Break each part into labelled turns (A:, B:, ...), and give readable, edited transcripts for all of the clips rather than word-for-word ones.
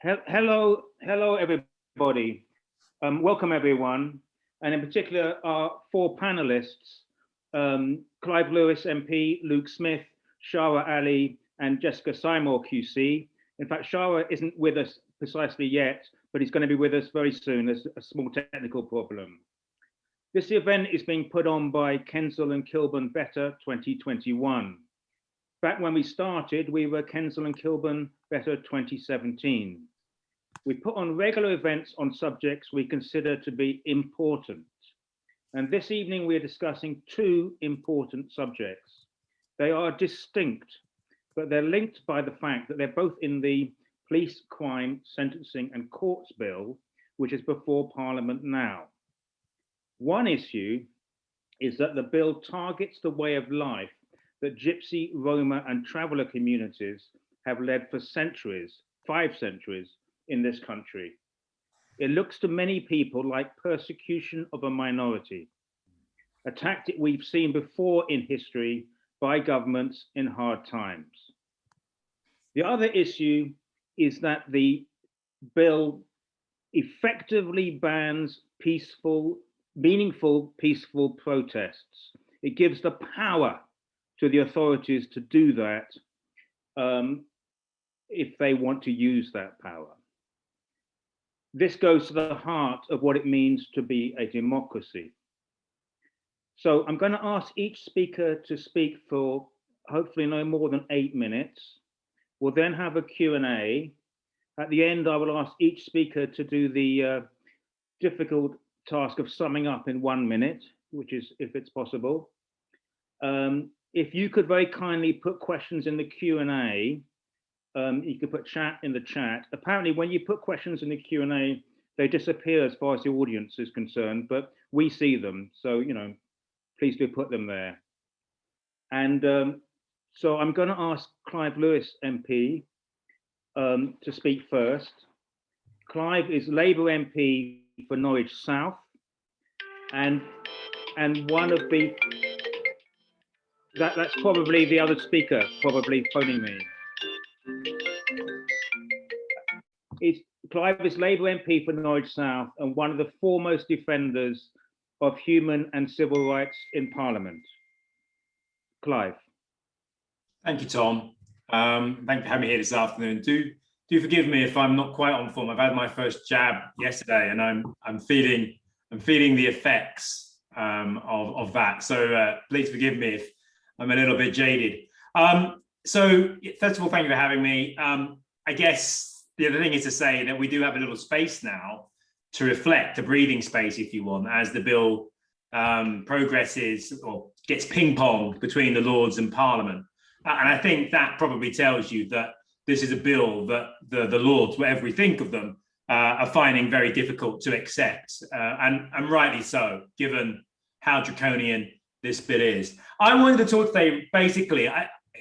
A: Hello, everybody. Welcome, everyone, and in particular, our four panelists: Clive Lewis MP, Luke Smith, Shahrar Ali, and Jessica Simor QC. In fact, Shahrar isn't with us precisely yet, but he's going to be with us very soon. There's a small technical problem. This event is being put on by Kensal and Kilburn Better 2021. Back when we started, we were Kensal and Kilburn Better 2017. We put on regular events on subjects we consider to be important. And this evening we're discussing two important subjects. They are distinct, but they're linked by the fact that they're both in the Police, Crime, Sentencing and Courts Bill, which is before Parliament now. One issue is that the bill targets the way of life that Gypsy, Roma and traveller communities have led for centuries, 5 centuries, in this country. It looks to many people like persecution of a minority, a tactic we've seen before in history by governments in hard times. The other issue is that the bill effectively bans meaningful peaceful protests. It gives the power to the authorities to do that if they want to use that power. This goes to the heart of what it means to be a democracy. So I'm going to ask each speaker to speak for hopefully no more than 8 minutes. We'll then have a Q&A. At the end, I will ask each speaker to do the difficult task of summing up in 1 minute, which is if it's possible. If you could very kindly put questions in the Q&A, you could put chat in the chat. Apparently, when you put questions in the Q&A, they disappear as far as the audience is concerned, but we see them. So, please do put them there. And so I'm going to ask Clive Lewis MP to speak first. Clive is Labour MP for Norwich South, and one of the that's probably the other speaker probably phoning me. Clive is Labour MP for Norwich South and one of the foremost defenders of human and civil rights in Parliament. Clive.
B: Thank you, Tom. Thank you for having me here this afternoon. Do forgive me if I'm not quite on form. I've had my first jab yesterday, and I'm feeling the effects of that. So please forgive me if I'm a little bit jaded. So first of all, thank you for having me. I guess the other thing is to say that we do have a little space now to reflect, a breathing space, if you want, as the bill progresses or gets ping-ponged between the Lords and Parliament. And I think that probably tells you that this is a bill that the Lords, whatever we think of them, are finding very difficult to accept, and rightly so, given how draconian this bill is. I wanted to talk today, basically,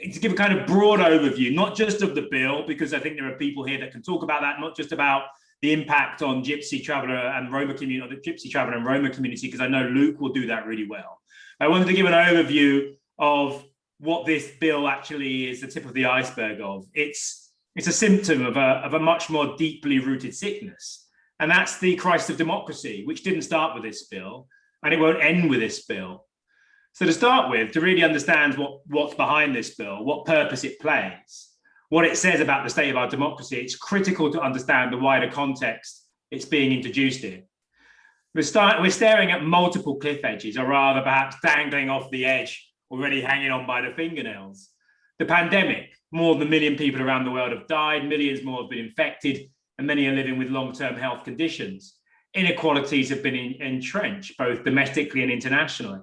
B: to give a kind of broad overview, not just of the bill, because I think there are people here that can talk about that, not just about the impact on Gypsy traveller and Roma community, or the Gypsy traveller and Roma community, because I know Luke will do that really well. I wanted to give an overview of what this bill actually is the tip of the iceberg of. It's a symptom of a much more deeply rooted sickness, and that's the crisis of democracy, which didn't start with this bill, and it won't end with this bill. So to start with, to really understand what's behind this bill, what purpose it plays, what it says about the state of our democracy, it's critical to understand the wider context it's being introduced in. We're staring at multiple cliff edges, or rather perhaps dangling off the edge, already hanging on by the fingernails. The pandemic, more than 1 million people around the world have died, millions more have been infected, and many are living with long-term health conditions. Inequalities have been entrenched, both domestically and internationally.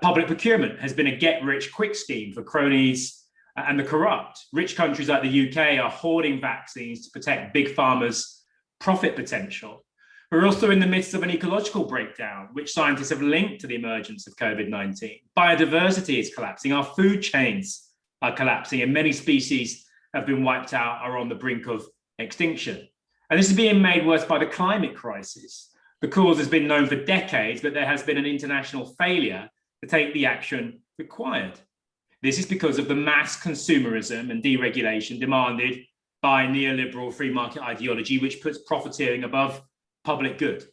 B: Public procurement has been a get-rich-quick scheme for cronies and the corrupt. Rich countries like the UK are hoarding vaccines to protect big pharma's profit potential. We're also in the midst of an ecological breakdown, which scientists have linked to the emergence of COVID-19. Biodiversity is collapsing, our food chains are collapsing, and many species have been wiped out, are on the brink of extinction. And this is being made worse by the climate crisis. The cause has been known for decades, but there has been an international failure to take the action required. This is because of the mass consumerism and deregulation demanded by neoliberal free market ideology, which puts profiteering above public good.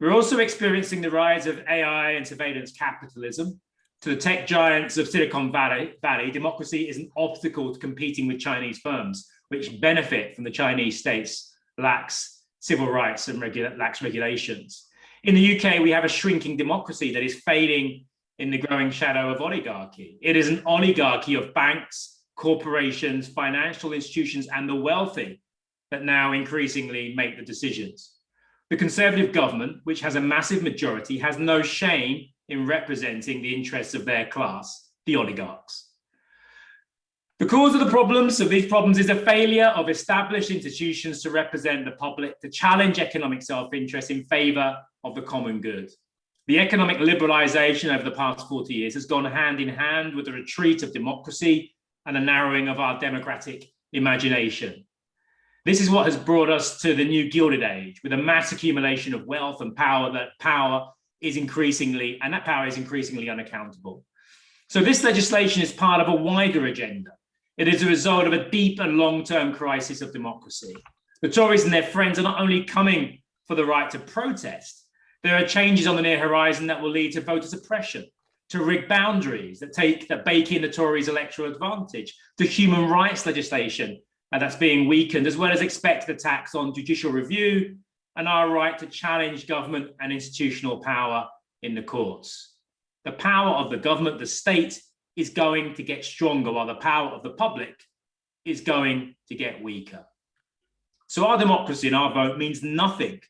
B: We're also experiencing the rise of AI and surveillance capitalism. To the tech giants of Silicon Valley, democracy is an obstacle to competing with Chinese firms, which benefit from the Chinese state's lax civil rights and lax regulations. In the UK, we have a shrinking democracy that is fading in the growing shadow of oligarchy. It is an oligarchy of banks, corporations, financial institutions, and the wealthy that now increasingly make the decisions. The Conservative government, which has a massive majority, has no shame in representing the interests of their class, the oligarchs. The cause of these problems is a failure of established institutions to represent the public, to challenge economic self-interest in favor of the common good. The economic liberalization over the past 40 years has gone hand in hand with the retreat of democracy and a narrowing of our democratic imagination. This is what has brought us to the new Gilded Age, with a mass accumulation of wealth and power, that power is increasingly unaccountable. So this legislation is part of a wider agenda. It is a result of a deep and long-term crisis of democracy. The Tories and their friends are not only coming for the right to protest, there are changes on the near horizon that will lead to voter suppression, to rigged boundaries that bake in the Tories' electoral advantage, to human rights legislation that's being weakened, as well as expected attacks on judicial review and our right to challenge government and institutional power in the courts. The power of the government, the state, is going to get stronger, while the power of the public is going to get weaker. So our democracy and our vote means nothing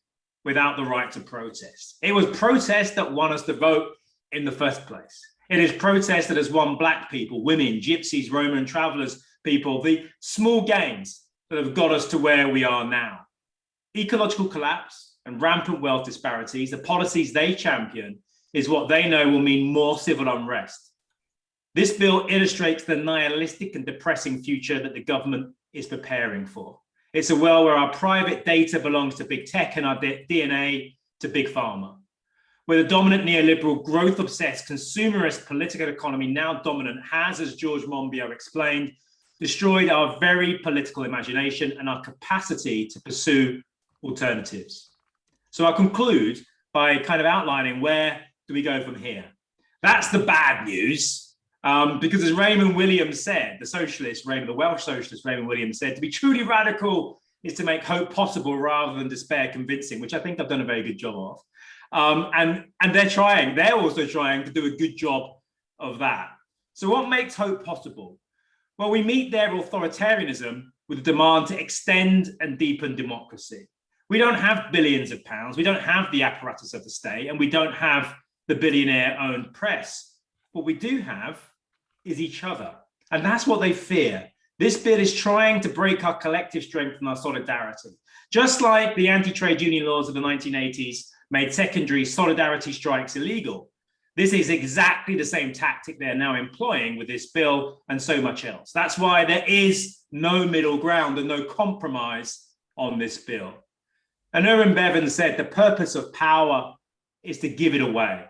B: without the right to protest. It was protest that won us the vote in the first place. It is protest that has won Black people, women, gypsies, Roman travelers, people, the small gains that have got us to where we are now. Ecological collapse and rampant wealth disparities, the policies they champion, is what they know will mean more civil unrest. This bill illustrates the nihilistic and depressing future that the government is preparing for. It's a world where our private data belongs to big tech and our DNA to big pharma, where the dominant neoliberal growth-obsessed consumerist political economy, now dominant, has, as George Monbiot explained, destroyed our very political imagination and our capacity to pursue alternatives. So I'll conclude by kind of outlining where do we go from here. That's the bad news, because as Raymond Williams said, the Welsh socialist Raymond Williams said, to be truly radical is to make hope possible rather than despair convincing, which I think I've done a very good job of. And they're also trying to do a good job of that. So what makes hope possible? Well, we meet their authoritarianism with a demand to extend and deepen democracy. We don't have billions of pounds, we don't have the apparatus of the state, and we don't have the billionaire-owned press. What we do have is each other, and that's what they fear. This bill is trying to break our collective strength and our solidarity. Just like the anti-trade union laws of the 1980s made secondary solidarity strikes illegal, this is exactly the same tactic they're now employing with this bill and so much else. That's why there is no middle ground and no compromise on this bill. And Irving Bevan said the purpose of power is to give it away.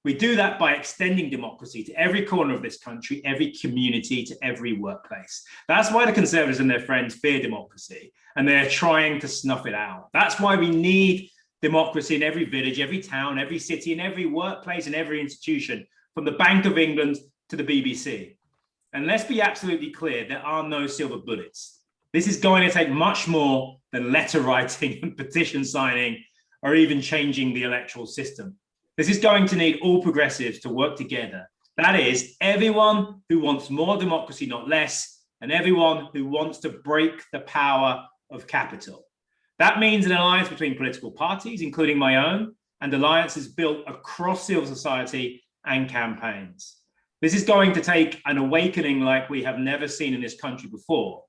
B: We do that by extending democracy to every corner of this country, every community, to every workplace. That's why the Conservatives and their friends fear democracy, and they're trying to snuff it out. That's why we need democracy in every village, every town, every city, in every workplace, and every institution, from the Bank of England to the BBC. And let's be absolutely clear, there are no silver bullets. This is going to take much more than letter writing and petition signing, or even changing the electoral system. This is going to need all progressives to work together. That is, everyone who wants more democracy, not less, and everyone who wants to break the power of capital. That means an alliance between political parties, including my own, and alliances built across civil society and campaigns. This is going to take an awakening like we have never seen in this country before.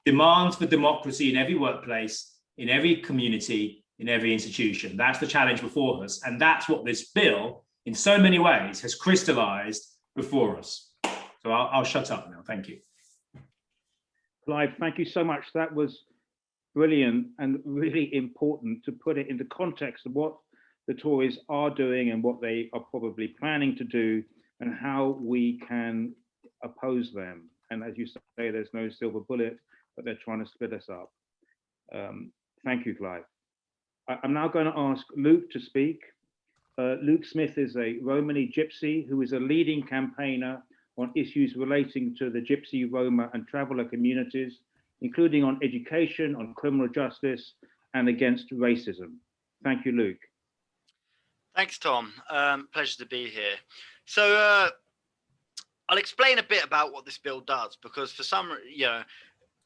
B: Demands for democracy in every workplace, in every community, in every institution. That's the challenge before us. And that's what this bill, in so many ways, has crystallized before us. So I'll shut up now. Thank you.
A: Clive, thank you so much. That was brilliant and really important to put it into context of what the Tories are doing and what they are probably planning to do and how we can oppose them. And as you say, there's no silver bullet. but they're trying to split us up. Thank you, Clive. I'm now going to ask Luke to speak. Luke Smith is a Romany Gypsy who is a leading campaigner on issues relating to the Gypsy, Roma and traveller communities, including on education, on criminal justice, and against racism. Thank you, Luke.
C: Thanks, Tom. Pleasure to be here. So I'll explain a bit about what this bill does, because for some,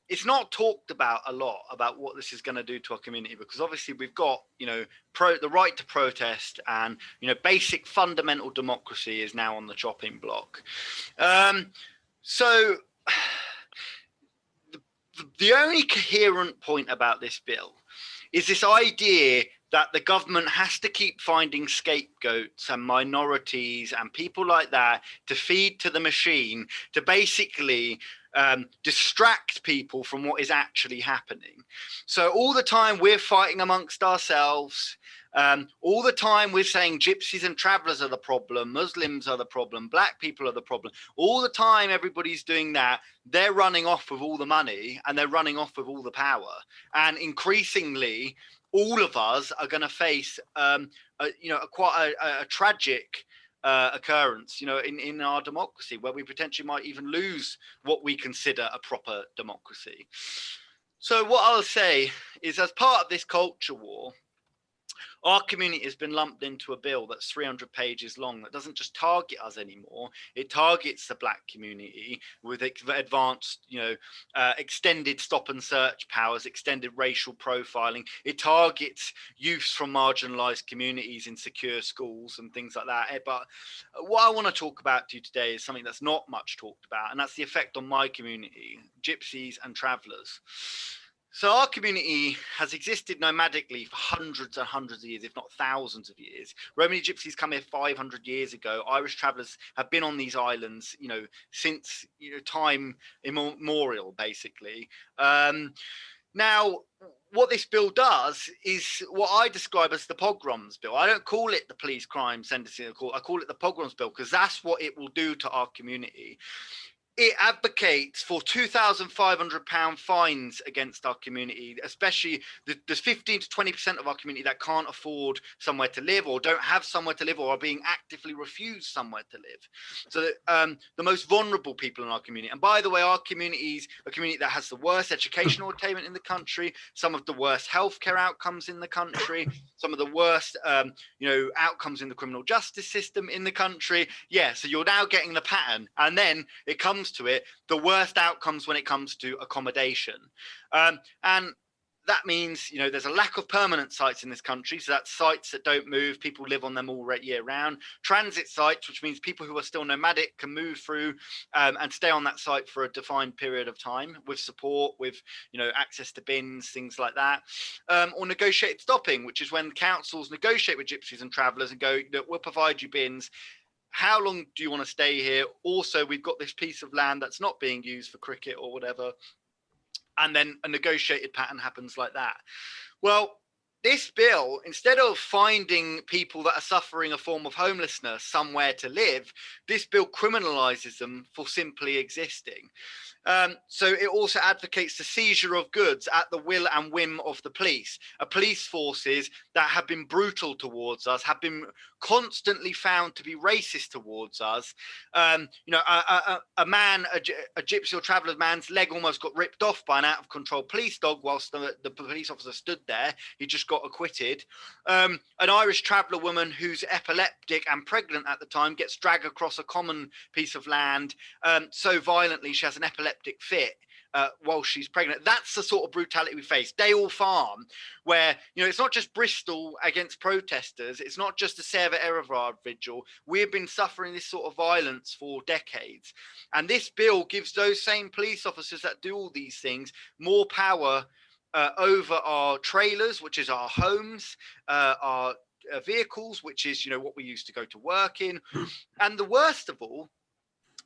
C: it's not talked about a lot about what this is going to do to our community, because obviously we've got, the right to protest, and, basic fundamental democracy is now on the chopping block. So the only coherent point about this bill is this idea that the government has to keep finding scapegoats and minorities and people like that to feed to the machine to basically distract people from what is actually happening. So all the time we're fighting amongst ourselves, all the time we're saying gypsies and travelers are the problem, Muslims are the problem, black people are the problem. All the time everybody's doing that, they're running off with all the money and they're running off with all the power. And increasingly, all of us are going to face, quite a tragic occurrence, in our democracy, where we potentially might even lose what we consider a proper democracy. So what I'll say is, as part of this culture war, our community has been lumped into a bill that's 300 pages long that doesn't just target us anymore. It targets the black community with advanced, extended stop and search powers, extended racial profiling. It targets youth from marginalized communities in secure schools and things like that. But what I want to talk about to you today is something that's not much talked about, and that's the effect on my community, gypsies and travelers. So our community has existed nomadically for hundreds and hundreds of years, if not thousands of years. Romany Gypsies come here 500 years ago. Irish travellers have been on these islands, since time immemorial, basically. Now, what this bill does is what I describe as the pogroms bill. I don't call it the police crime sentencing court. I call it the pogroms bill, because that's what it will do to our community. It advocates for £2,500 fines against our community, especially there's 15 to 20% of our community that can't afford somewhere to live, or don't have somewhere to live, or are being actively refused somewhere to live. So the most vulnerable people in our community. And by the way, our community is a community that has the worst educational attainment in the country, some of the worst healthcare outcomes in the country, some of the worst outcomes in the criminal justice system in the country. Yeah, so you're now getting the pattern. And then it comes to it, the worst outcomes when it comes to accommodation. And that means, there's a lack of permanent sites in this country. So that's sites that don't move. People live on them all year round. Transit sites, which means people who are still nomadic can move through and stay on that site for a defined period of time with support, with, access to bins, things like that. Or negotiated stopping, which is when councils negotiate with gypsies and travellers and go, look, we'll provide you bins. How long do you want to stay here? Also, we've got this piece of land that's not being used for cricket or whatever. And then a negotiated pattern happens like that. Well, this bill, instead of finding people that are suffering a form of homelessness somewhere to live, this bill criminalizes them for simply existing. So it also advocates the seizure of goods at the will and whim of the police. Police forces that have been brutal towards us, have been constantly found to be racist towards us. A gypsy or traveller's man's leg almost got ripped off by an out-of-control police dog whilst the police officer stood there. He just got acquitted. An Irish traveller woman who's epileptic and pregnant at the time gets dragged across a common piece of land so violently she has an epileptic fit while she's pregnant. That's the sort of brutality we face. Dale Farm, where it's not just Bristol against protesters, it's not just the Sarah Erivard vigil. We've been suffering this sort of violence for decades, and this bill gives those same police officers that do all these things more power over our trailers, which is our homes, our vehicles, which is what we used to go to work in. And the worst of all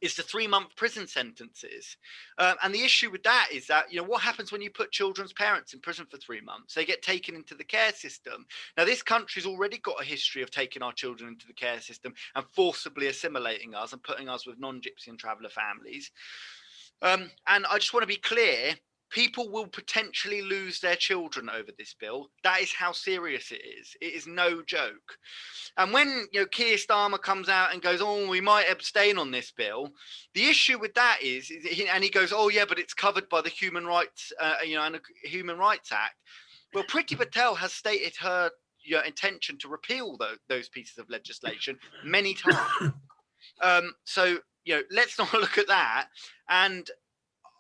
C: is the 3-month prison sentences. And the issue with that is that, what happens when you put children's parents in prison for 3 months? They get taken into the care system. Now, this country's already got a history of taking our children into the care system and forcibly assimilating us and putting us with non-gypsy and traveller families. And I just want to be clear, people will potentially lose their children over this bill. That is how serious it is. It is no joke. And when Keir Starmer comes out and goes, "Oh, we might abstain on this bill," the issue with that is and he goes, "Oh yeah, but it's covered by the Human Rights, and the Human Rights Act." Well, Priti Patel has stated her intention to repeal those pieces of legislation many times. So let's not look at that. And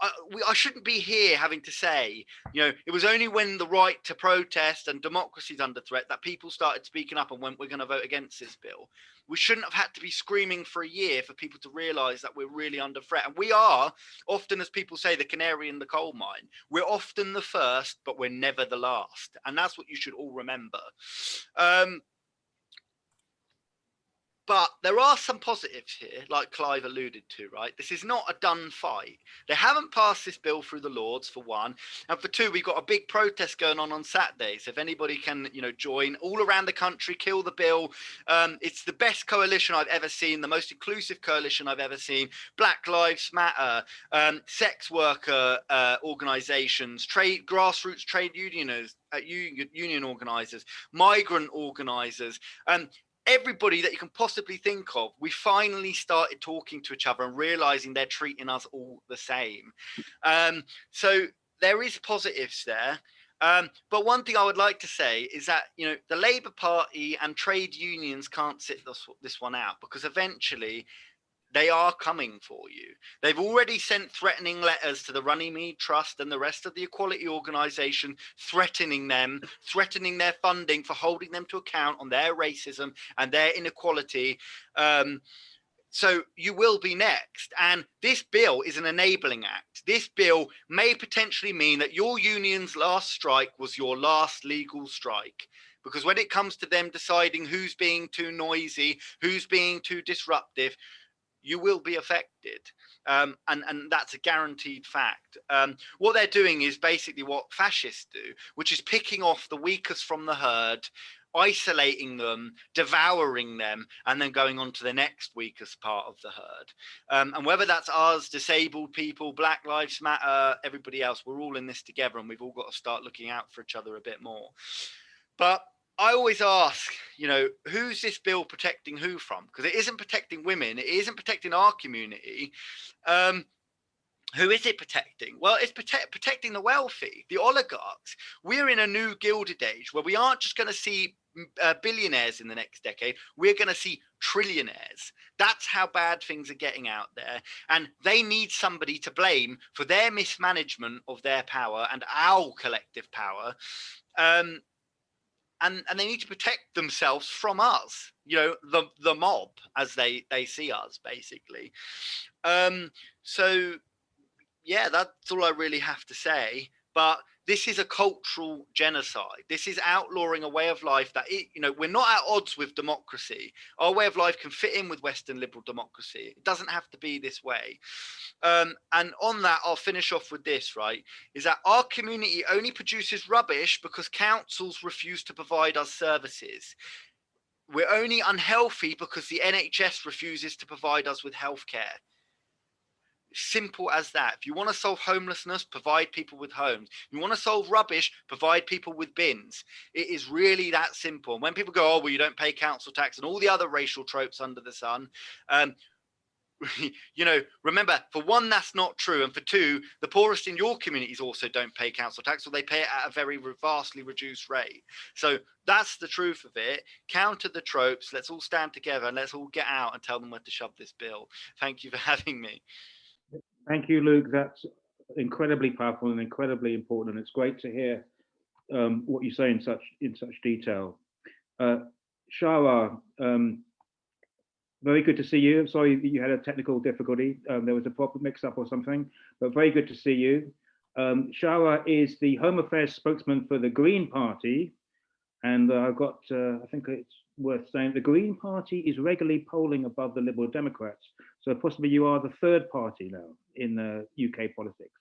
C: I shouldn't be here having to say, it was only when the right to protest and democracy is under threat that people started speaking up and went, "We're going to vote against this bill." We shouldn't have had to be screaming for a year for people to realize that we're really under threat. And we are often, as people say, the canary in the coal mine. We're often the first, but we're never the last. And that's what you should all remember. But there are some positives here, like Clive alluded to, right? This is not a done fight. They haven't passed this bill through the Lords, for one. And for two, we've got a big protest going on Saturday. So if anybody can, join all around the country, kill the bill. It's the best coalition I've ever seen, the most inclusive coalition I've ever seen. Black Lives Matter, sex worker organizations, grassroots trade union organizers, migrant organizers, everybody that you can possibly think of. We finally started talking to each other and realizing they're treating us all the same. So there is positives there. But one thing I would like to say is that, the Labour Party and trade unions can't sit this one out, because eventually they are coming for you. They've already sent threatening letters to the Runnymede Trust and the rest of the equality organisation, threatening them, threatening their funding for holding them to account on their racism and their inequality. So you will be next. And this bill is an enabling act. This bill may potentially mean that your union's last strike was your last legal strike. Because when it comes to them deciding who's being too noisy, who's being too disruptive, you will be affected. And that's a guaranteed fact. What they're doing is basically what fascists do, which is picking off the weakest from the herd, isolating them, devouring them, and then going on to the next weakest part of the herd. And whether that's us, disabled people, Black Lives Matter, everybody else, we're all in this together, and we've all got to start looking out for each other a bit more. But I always ask, who's this bill protecting who from? Because it isn't protecting women. It isn't protecting our community. Who is it protecting? Well, it's protecting the wealthy, the oligarchs. We're in a new gilded age where we aren't just going to see billionaires in the next decade. We're going to see trillionaires. That's how bad things are getting out there. And they need somebody to blame for their mismanagement of their power and our collective power. And they need to protect themselves from us, the mob, as they see us, basically. So, yeah, that's all I really have to say. But this is a cultural genocide. This is outlawing a way of life that, we're not at odds with democracy. Our way of life can fit in with Western liberal democracy. It doesn't have to be this way. And on that, I'll finish off with this, right, is that our community only produces rubbish because councils refuse to provide us services. We're only unhealthy because the NHS refuses to provide us with healthcare. Simple as that. If you want to solve homelessness, provide people with homes. If you want to solve rubbish, provide people with bins. It is really that simple. And when people go, "Oh, well, you don't pay council tax," and all the other racial tropes under the sun, remember, for one, that's not true. And for two, the poorest in your communities also don't pay council tax, or they pay it at a very vastly reduced rate. So that's the truth of it. Counter the tropes. Let's all stand together and let's all get out and tell them where to shove this bill. Thank you for having me.
A: Thank you, Luke. That's incredibly powerful and incredibly important, and it's great to hear what you say in such detail. Shahrar, very good to see you. I'm sorry that you had a technical difficulty. There was a proper mix-up or something, but very good to see you. Shahrar is the Home Affairs spokesman for the Green Party, and I've got, I think it's worth saying, the Green Party is regularly polling above the Liberal Democrats. So possibly you are the third party now in the UK politics.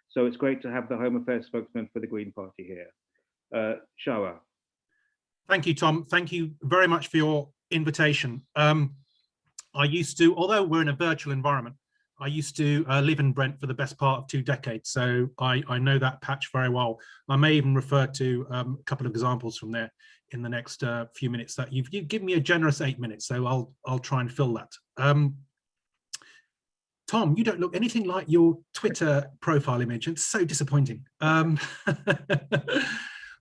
A: So it's great to have the Home Affairs spokesman for the Green Party here. Shahrar.
D: Thank you, Tom. Thank you very much for your invitation. I used to, although we're in a virtual environment, I used to live in Brent for the best part of 2 decades, so I know that patch very well. I may even refer to a couple of examples from there in the next few minutes. That you've given me a generous 8 minutes, so I'll try and fill that. Tom, you don't look anything like your Twitter profile image. It's so disappointing.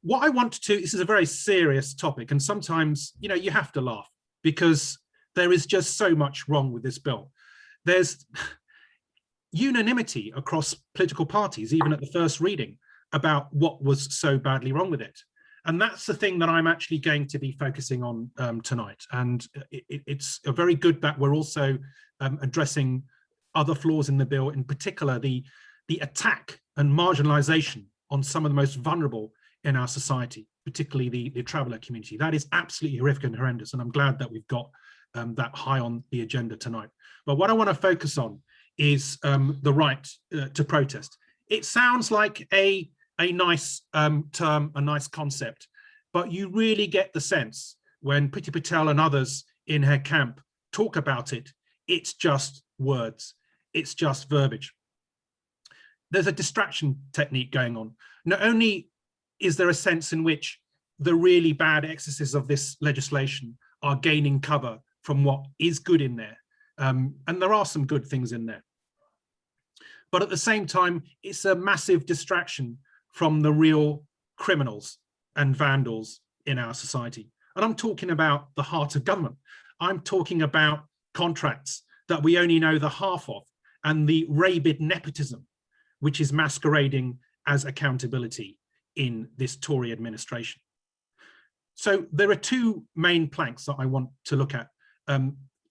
D: What I want to, this is a very serious topic, and sometimes, you know, you have to laugh because there is just so much wrong with this bill. There's unanimity across political parties, even at the first reading, about what was so badly wrong with it. And that's the thing that I'm actually going to be focusing on tonight. And it's very good that we're also addressing other flaws in the bill, in particular the attack and marginalization on some of the most vulnerable in our society, particularly the traveller community. That is absolutely horrific and horrendous, and I'm glad that we've got that high on the agenda tonight. But what I want to focus on is the right to protest. It sounds like a nice term, a nice concept, but you really get the sense when Priti Patel and others in her camp talk about it, it's just words, it's just verbiage. There's a distraction technique going on. Not only is there a sense in which the really bad excesses of this legislation are gaining cover from what is good in there, and there are some good things in there, but at the same time, it's a massive distraction from the real criminals and vandals in our society. And I'm talking about the heart of government. I'm talking about contracts that we only know the half of, and the rabid nepotism, which is masquerading as accountability in this Tory administration. So there are two main planks that I want to look at,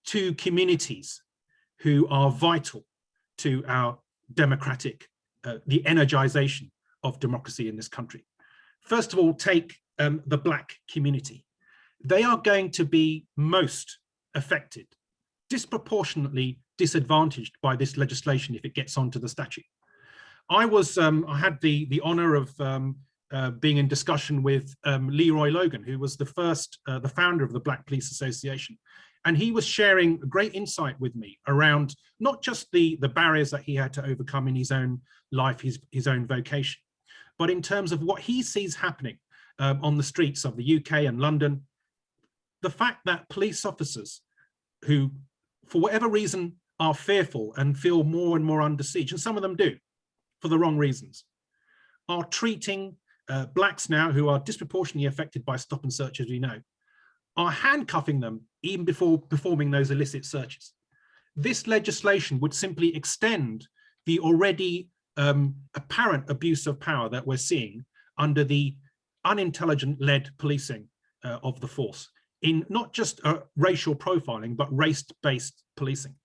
D: two communities who are vital to our democratic, the energization of democracy in this country. First of all, take the Black community. They are going to be most affected, disproportionately disadvantaged by this legislation if it gets onto the statute. I had the honor of being in discussion with Leroy Logan, who was the founder of the Black Police Association. And he was sharing great insight with me around not just the barriers that he had to overcome in his own life, his own vocation, but in terms of what he sees happening on the streets of the UK and London. The fact that police officers who, for whatever reason, are fearful and feel more and more under siege, and some of them do, for the wrong reasons, are treating Blacks now who are disproportionately affected by stop and search, as we know, are handcuffing them even before performing those illicit searches. This legislation would simply extend the already apparent abuse of power that we're seeing under the unintelligent-led policing of the force, in not just racial profiling, but race-based policing.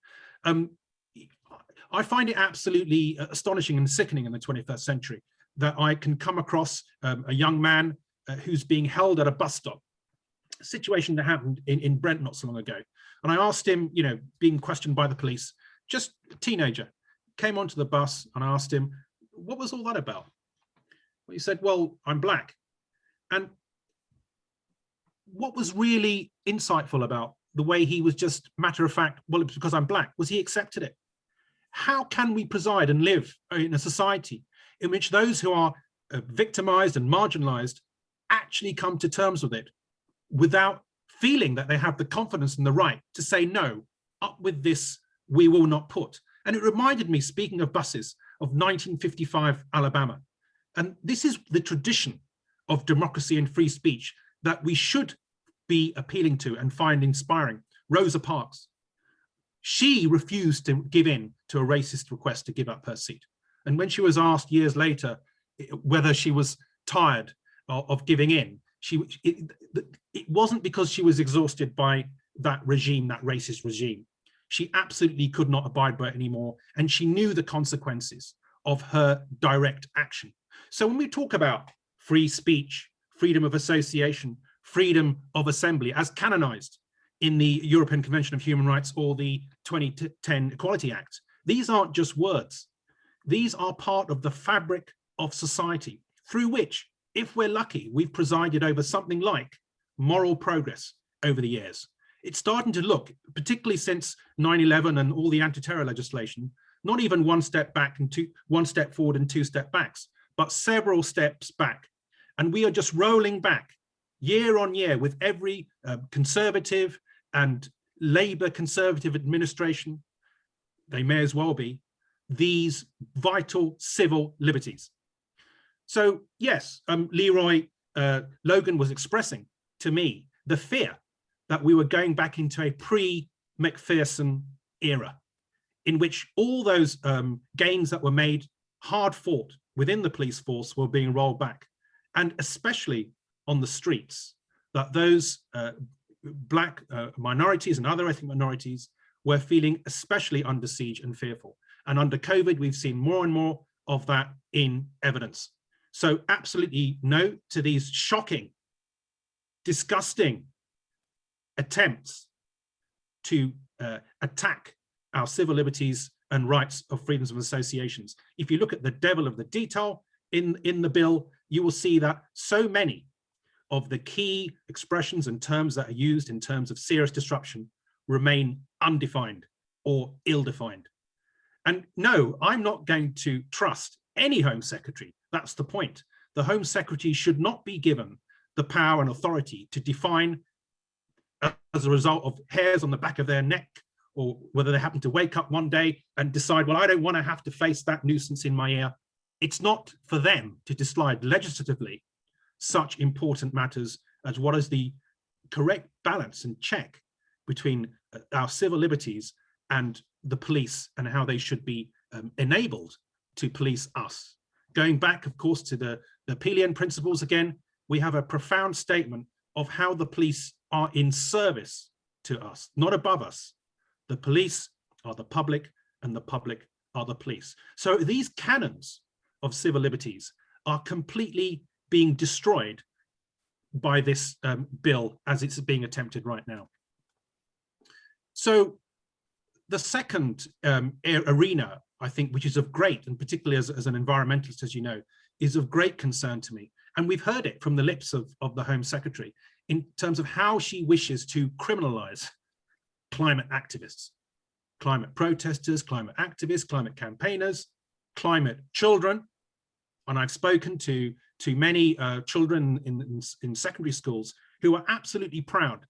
D: I find it absolutely astonishing and sickening in the 21st century that I can come across a young man who's being held at a bus stop, a situation that happened in Brent not so long ago. And I asked him, you know, being questioned by the police, just a teenager, came onto the bus, and I asked him, what was all that about? Well, he said, well, I'm Black. And what was really insightful about the way he was just matter of fact, well, it's because I'm Black, was he accepted it. How can we preside and live in a society in which those who are victimized and marginalized actually come to terms with it without feeling that they have the confidence and the right to say, no, up with this, we will not put. And it reminded me, speaking of buses, of 1955 Alabama. And this is the tradition of democracy and free speech that we should be appealing to and find inspiring. Rosa Parks, she refused to give in to a racist request to give up her seat. And when she was asked years later whether she was tired of giving in, it wasn't because she was exhausted by that regime, that racist regime. She absolutely could not abide by it anymore, and she knew the consequences of her direct action. So when we talk about free speech, freedom of association, freedom of assembly as canonized in the European Convention of Human Rights or the 2010 Equality Act, these aren't just words. These are part of the fabric of society through which, if we're lucky, we've presided over something like moral progress over the years. It's starting to look, particularly since 9/11 and all the anti-terror legislation, not even one step back and one step forward and two step backs, but several steps back. And we are just rolling back year on year with every Conservative and Labour Conservative administration, they may as well be, these vital civil liberties. So yes, Leroy Logan was expressing to me the fear that we were going back into a pre-Macpherson era, in which all those gains that were made, hard fought within the police force, were being rolled back, and especially on the streets, that those black minorities and other ethnic minorities were feeling especially under siege and fearful. And under COVID, we've seen more and more of that in evidence. So absolutely no to these shocking, disgusting attempts to attack our civil liberties and rights of freedoms of associations. If you look at the devil of the detail in the bill, you will see that so many of the key expressions and terms that are used in terms of serious disruption remain undefined or ill-defined. And no, I'm not going to trust any Home Secretary. That's the point. The Home Secretary should not be given the power and authority to define, as a result of hairs on the back of their neck, or whether they happen to wake up one day and decide, well, I don't want to have to face that nuisance in my ear. It's not for them to decide legislatively such important matters as what is the correct balance and check between our civil liberties and the police, and how they should be enabled to police us. Going back, of course, to the Pelian principles again, we have a profound statement of how the police are in service to us, not above us. The police are the public, and the public are the police. So these canons of civil liberties are completely being destroyed by this bill as it's being attempted right now. So the second arena, I think, which is of great, and particularly as an environmentalist, as you know, is of great concern to me. And we've heard it from the lips of the Home Secretary in terms of how she wishes to criminalize climate activists, climate protesters, climate activists, climate campaigners, climate children. And I've spoken to many children in secondary schools who are absolutely proud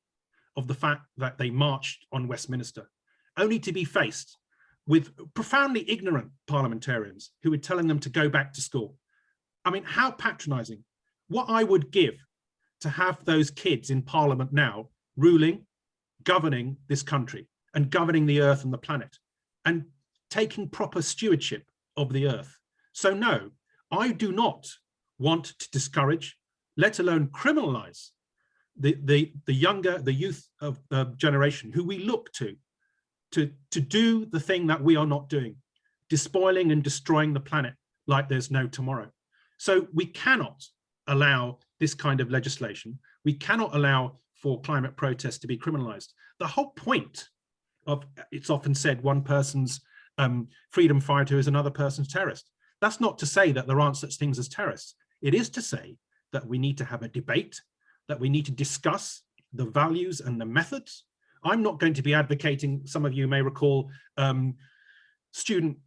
D: of the fact that they marched on Westminster, only to be faced with profoundly ignorant parliamentarians who were telling them to go back to school. I mean, how patronizing. What I would give to have those kids in Parliament now ruling, governing this country and governing the earth and the planet and taking proper stewardship of the earth. So no, I do not want to discourage, let alone criminalize the youth of the generation who we look to do the thing that we are not doing, despoiling and destroying the planet like there's no tomorrow. So we cannot allow this kind of legislation. We cannot allow for climate protests to be criminalized. The whole point of, it's often said, one person's freedom fighter is another person's terrorist. That's not to say that there aren't such things as terrorists. It is to say that we need to have a debate, that we need to discuss the values and the methods. I'm not going to be advocating, some of you may recall, student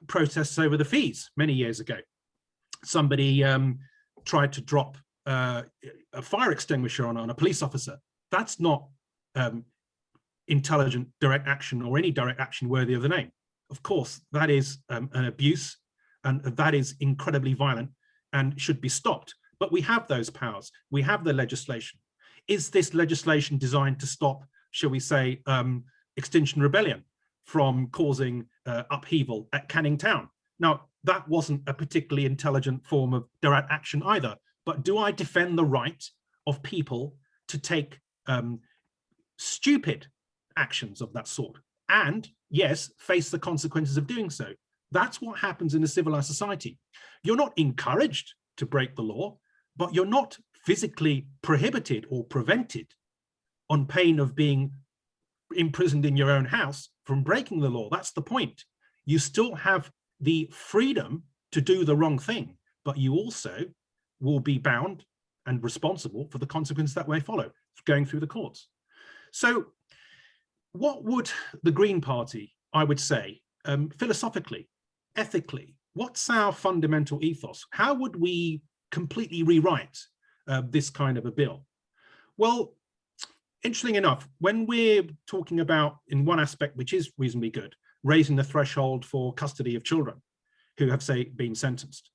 D: protests over the fees many years ago. Somebody tried to drop a fire extinguisher on a police officer. That's not intelligent direct action or any direct action worthy of the name. Of course, that is an abuse, and that is incredibly violent and should be stopped. But we have those powers. We have the legislation. Is this legislation designed to stop, shall we say, Extinction Rebellion from causing upheaval at Canning Town? Now, that wasn't a particularly intelligent form of direct action either. But do I defend the right of people to take stupid actions of that sort? And yes, face the consequences of doing so. That's what happens in a civilized society. You're not encouraged to break the law, but you're not physically prohibited or prevented on pain of being imprisoned in your own house from breaking the law. That's the point. You still have the freedom to do the wrong thing, but you also will be bound and responsible for the consequences that may follow, going through the courts. So what would the Green Party, I would say, philosophically, ethically, what's our fundamental ethos? How would we completely rewrite this kind of a bill? Well, interesting enough, when we're talking about, in one aspect, which is reasonably good, raising the threshold for custody of children who have, say, been sentenced,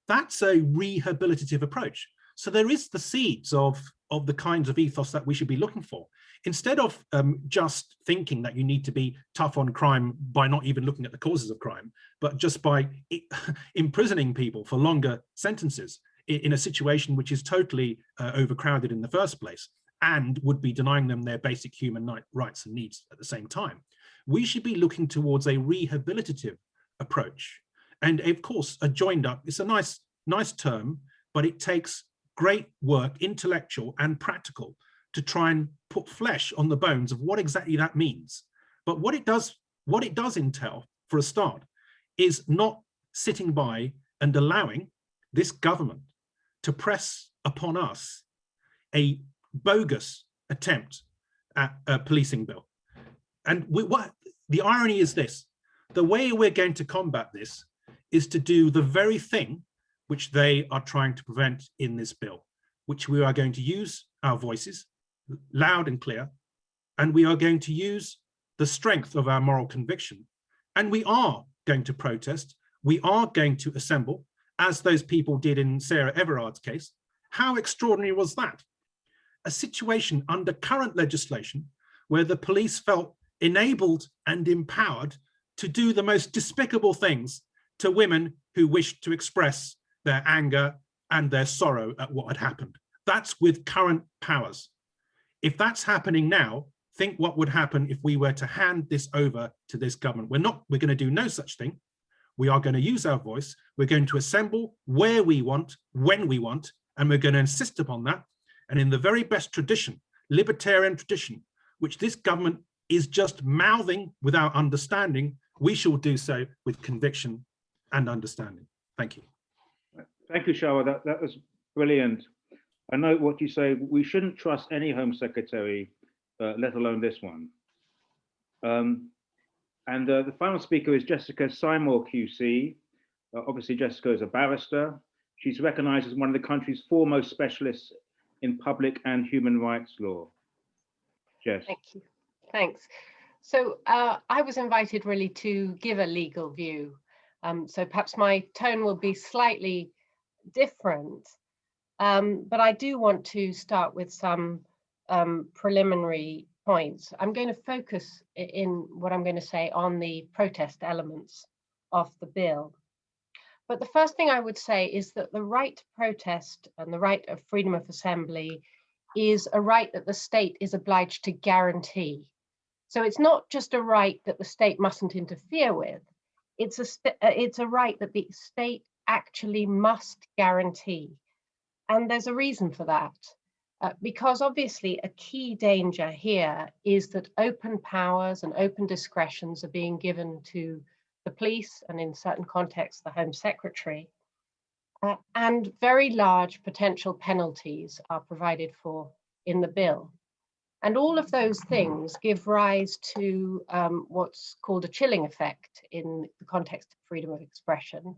D: that's a rehabilitative approach. So there is the seeds of the kinds of ethos that we should be looking for. Instead of just thinking that you need to be tough on crime by not even looking at the causes of crime, but just by imprisoning people for longer sentences in a situation which is totally overcrowded in the first place and would be denying them their basic human rights and needs at the same time. We should be looking towards a rehabilitative approach. And of course, a joined up, it's a nice term, but it takes great work, intellectual and practical, to try and put flesh on the bones of what exactly that means. But what it does entail, for a start, is not sitting by and allowing this government to press upon us a bogus attempt at a policing bill. And what the irony is this: the way we're going to combat this is to do the very thing which they are trying to prevent in this bill, which we are going to use our voices loud and clear, and we are going to use the strength of our moral conviction, and we are going to protest, we are going to assemble, as those people did in Sarah Everard's case. How extraordinary was that? A situation under current legislation where the police felt enabled and empowered to do the most despicable things to women who wished to express their anger and their sorrow at what had happened. That's with current powers. If that's happening now, think what would happen if we were to hand this over to this government. We're going to do no such thing. We are going to use our voice. We're going to assemble where we want, when we want, and we're going to insist upon that. And in the very best tradition, libertarian tradition, which this government is just mouthing without understanding, we shall do so with conviction and understanding. Thank you.
A: Thank you, Shahrar. That was brilliant. I know what you say. We shouldn't trust any Home Secretary, let alone this one. The final speaker is Jessica Simor QC. Obviously, Jessica is a barrister. She's recognized as one of the country's foremost specialists in public and human rights law. Jess.
E: Thank you. Thanks. So I was invited really to give a legal view. So perhaps my tone will be slightly different, but I do want to start with some preliminary points. I'm going to focus in what I'm going to say on the protest elements of the bill. But the first thing I would say is that the right to protest and the right of freedom of assembly is a right that the state is obliged to guarantee. So it's not just a right that the state mustn't interfere with, it's a right that the state actually must guarantee. And there's a reason for that, because obviously a key danger here is that open powers and open discretions are being given to the police and in certain contexts, the Home Secretary, and very large potential penalties are provided for in the bill. And all of those things give rise to what's called a chilling effect in the context of freedom of expression,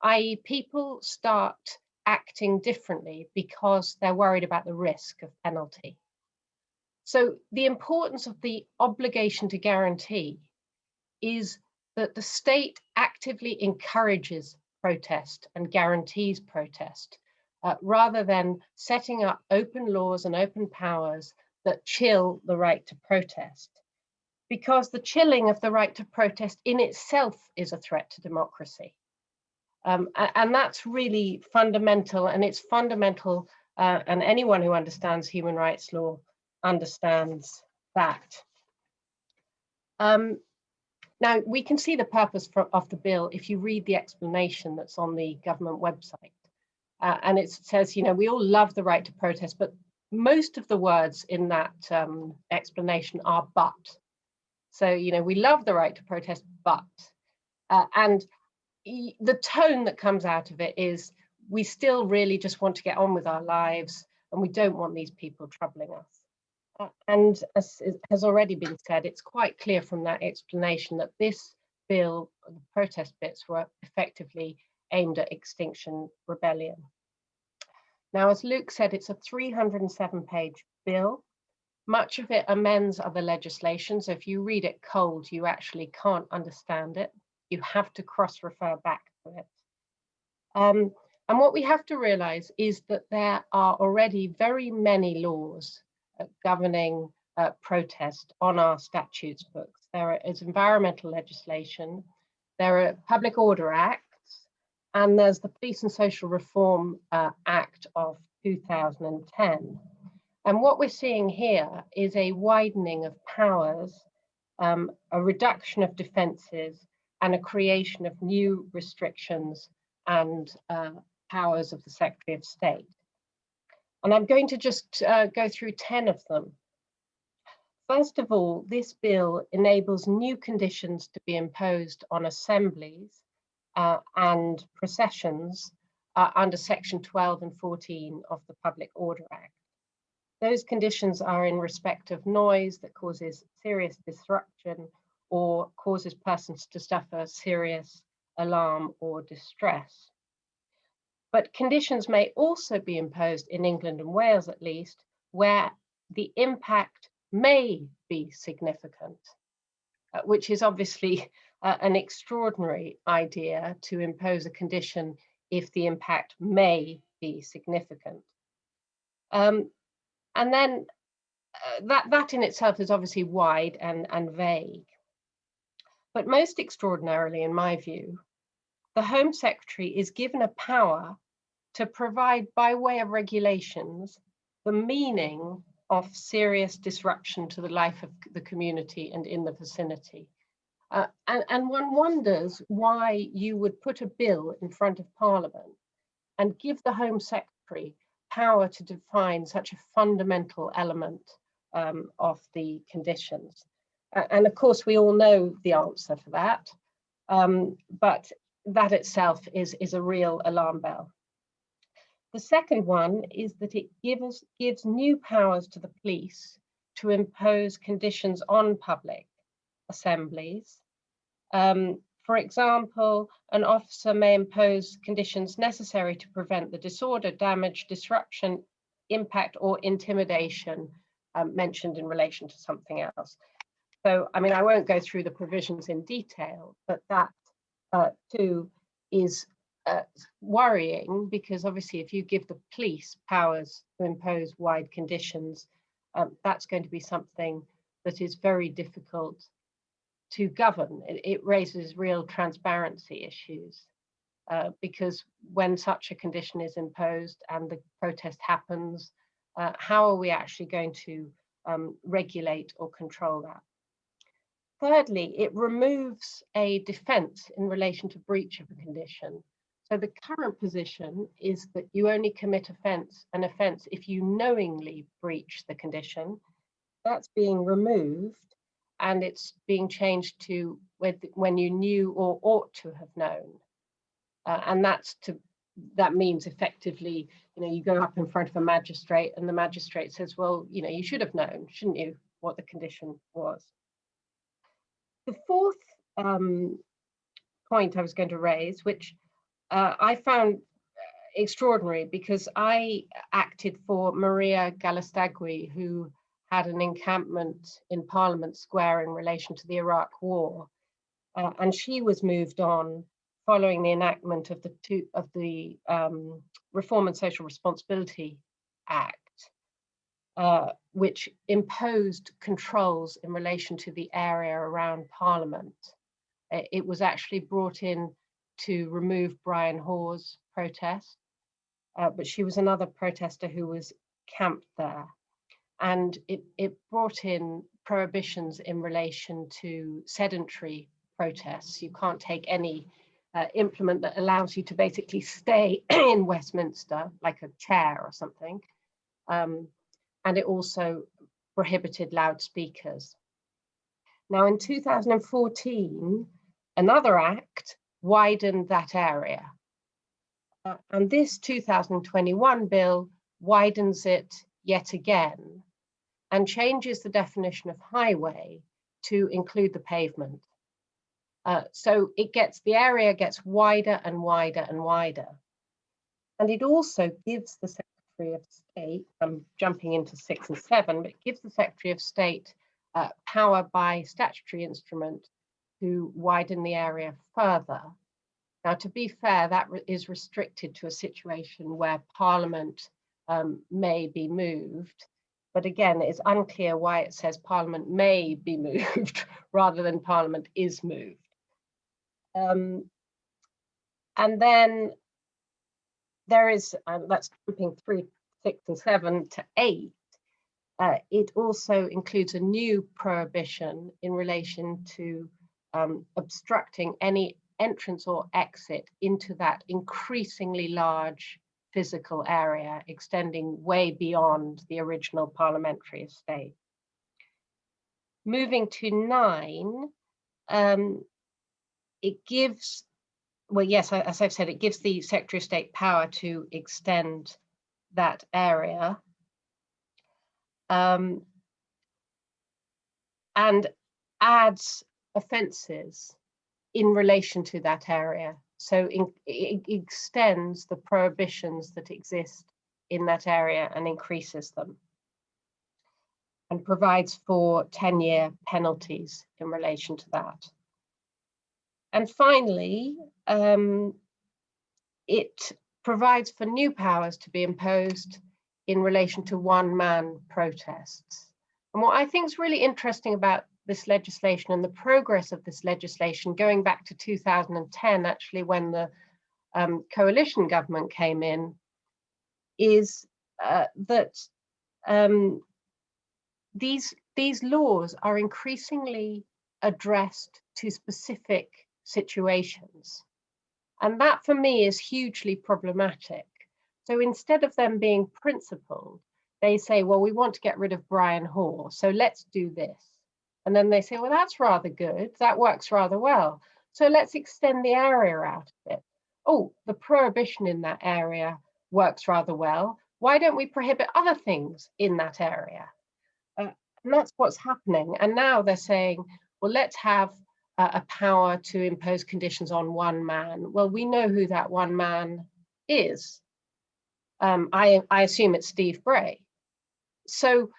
E: i.e. people start acting differently because they're worried about the risk of penalty. So the importance of the obligation to guarantee is that the state actively encourages protest and guarantees protest, rather than setting up open laws and open powers that chill the right to protest. Because the chilling of the right to protest in itself is a threat to democracy. And that's really fundamental, and it's fundamental, and anyone who understands human rights law understands that. Now, we can see the purpose of the bill if you read the explanation that's on the government website. And it says, you know, we all love the right to protest, but most of the words in that explanation are but. So, you know, we love the right to protest, but. And the tone that comes out of it is we still really just want to get on with our lives and we don't want these people troubling us. And as has already been said, it's quite clear from that explanation that this bill, the protest bits, were effectively aimed at Extinction Rebellion. Now, as Luke said, it's a 307-page bill. Much of it amends other legislation, so if you read it cold, you actually can't understand it. You have to cross-refer back to it. And what we have to realize is that there are already very many laws governing protest on our statutes books. There is environmental legislation, there are public order acts, and there's the Police and Social Reform Act of 2010. And what we're seeing here is a widening of powers, a reduction of defences, and a creation of new restrictions and powers of the Secretary of State. And I'm going to just go through 10 of them. First of all, this bill enables new conditions to be imposed on assemblies and processions under Section 12 and 14 of the Public Order Act. Those conditions are in respect of noise that causes serious disruption or causes persons to suffer serious alarm or distress. But conditions may also be imposed in England and Wales, at least, where the impact may be significant, which is obviously an extraordinary idea, to impose a condition if the impact may be significant. And then that in itself is obviously wide and vague. But most extraordinarily, in my view, the Home Secretary is given a power to provide, by way of regulations, the meaning of serious disruption to the life of the community and in the vicinity. And one wonders why you would put a bill in front of Parliament and give the Home Secretary power to define such a fundamental element of the conditions. And of course, we all know the answer for that, but that itself is a real alarm bell. The second one is that it gives new powers to the police to impose conditions on public assemblies. For example, an officer may impose conditions necessary to prevent the disorder, damage, disruption, impact, or intimidation mentioned in relation to something else. So, I mean, I won't go through the provisions in detail, but that too is worrying, because obviously if you give the police powers to impose wide conditions, that's going to be something that is very difficult to govern. It raises real transparency issues, because when such a condition is imposed and the protest happens, how are we actually going to regulate or control that? Thirdly, it removes a defence in relation to breach of a condition. So the current position is that you only commit an offence if you knowingly breach the condition. That's being removed, and it's being changed to when you knew or ought to have known. And that means effectively, you go up in front of a magistrate and the magistrate says, well, you should have known, shouldn't you, what the condition was. The fourth point I was going to raise, which I found extraordinary, because I acted for Maria Galastagui, who had an encampment in Parliament Square in relation to the Iraq War, and she was moved on following the enactment of the Reform and Social Responsibility Act, which imposed controls in relation to the area around Parliament. It was actually brought in to remove Brian Hoare's protest, but she was another protester who was camped there. And it brought in prohibitions in relation to sedentary protests. You can't take any implement that allows you to basically stay in Westminster, like a chair or something. And it also prohibited loudspeakers. Now, in 2014, another act widened that area. And this 2021 bill widens it yet again and changes the definition of highway to include the pavement. So the area gets wider and wider and wider. And it also gives the Secretary of State, I'm jumping into 6 and 7, but it gives the Secretary of State power by statutory instrument to widen the area further. Now, to be fair, that is restricted to a situation where Parliament may be moved. But again, it's unclear why it says Parliament may be moved rather than Parliament is moved. And then there is, that's jumping 3, 6 and 7 to 8. It also includes a new prohibition in relation to obstructing any entrance or exit into that increasingly large physical area, extending way beyond the original parliamentary estate. Moving to 9, it gives, well, yes, as I've said, it gives the Secretary of State power to extend that area. And adds offences in relation to that area. So it extends the prohibitions that exist in that area and increases them, and provides for 10-year penalties in relation to that. And finally, it provides for new powers to be imposed in relation to one-man protests. And what I think is really interesting about this legislation and the progress of this legislation, going back to 2010, actually, when the coalition government came in, is that these laws are increasingly addressed to specific situations. And that, for me, is hugely problematic. So instead of them being principled, they say, well, we want to get rid of Brian Hoare, so let's do this. And then they say, well, that's rather good. That works rather well. So let's extend the area out of it. Oh, the prohibition in that area works rather well. Why don't we prohibit other things in that area? And that's what's happening. And now they're saying, well, let's have a power to impose conditions on one man. Well, we know who that one man is. I assume it's Steve Bray. So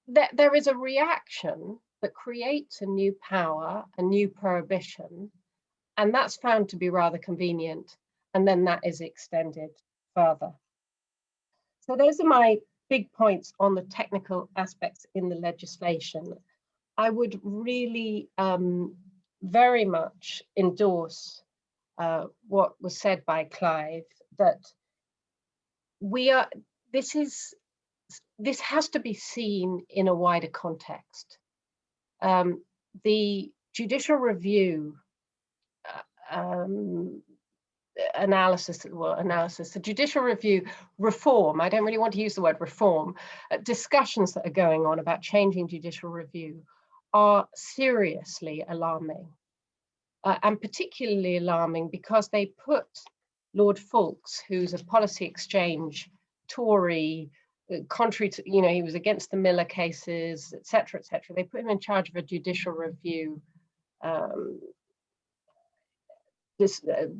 E: there is a reaction that creates a new power, a new prohibition, and that's found to be rather convenient. And then that is extended further. So those are my big points on the technical aspects in the legislation. I would really very much endorse what was said by Clive, that this has to be seen in a wider context. The judicial review the judicial review reform, I don't really want to use the word reform, discussions that are going on about changing judicial review are seriously alarming, and particularly alarming because they put Lord Foulkes, who's a policy exchange Tory, contrary to, he was against the Miller cases, etc., etc. They put him in charge of a judicial review.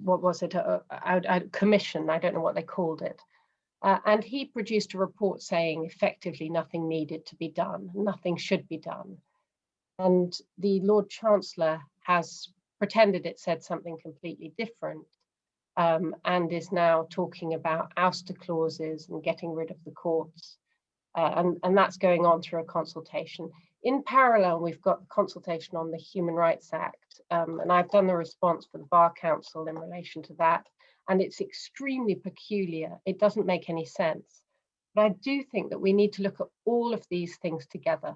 E: What was it? A commission, I don't know what they called it. And he produced a report saying effectively nothing needed to be done, nothing should be done. And the Lord Chancellor has pretended it said something completely different, and is now talking about ouster clauses and getting rid of the courts. And that's going on through a consultation. In parallel, we've got the consultation on the Human Rights Act, and I've done the response for the Bar Council in relation to that, and it's extremely peculiar. It doesn't make any sense. But I do think that we need to look at all of these things together.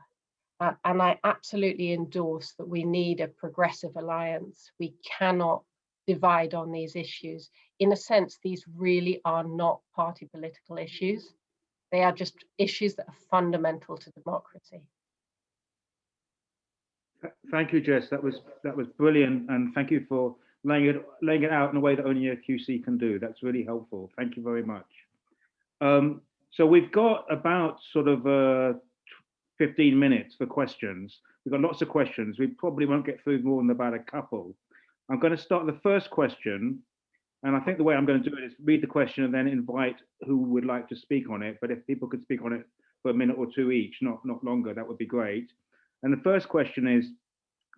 E: And I absolutely endorse that we need a progressive alliance. We cannot divide on these issues. In a sense, these really are not party political issues. They are just issues that are fundamental to democracy.
A: Thank you, Jess. That was brilliant, and thank you for laying it out in a way that only a QC can do. That's really helpful. Thank you very much. So we've got about sort of 15 minutes for questions. We've got lots of questions. We probably won't get through more than about a couple. I'm going to start the first question. And I think the way I'm going to do it is read the question and then invite who would like to speak on it. But if people could speak on it for a minute or two each, not longer, that would be great. And the first question is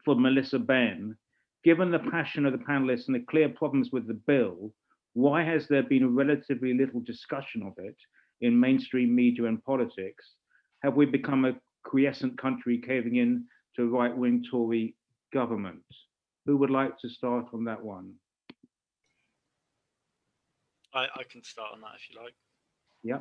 A: for Melissa Ben. Given the passion of the panelists and the clear problems with the bill, why has there been relatively little discussion of it in mainstream media and politics? Have we become a quiescent country caving in to right-wing Tory government? Who would like to start on that one?
C: I can start on that if you like.
A: Yeah.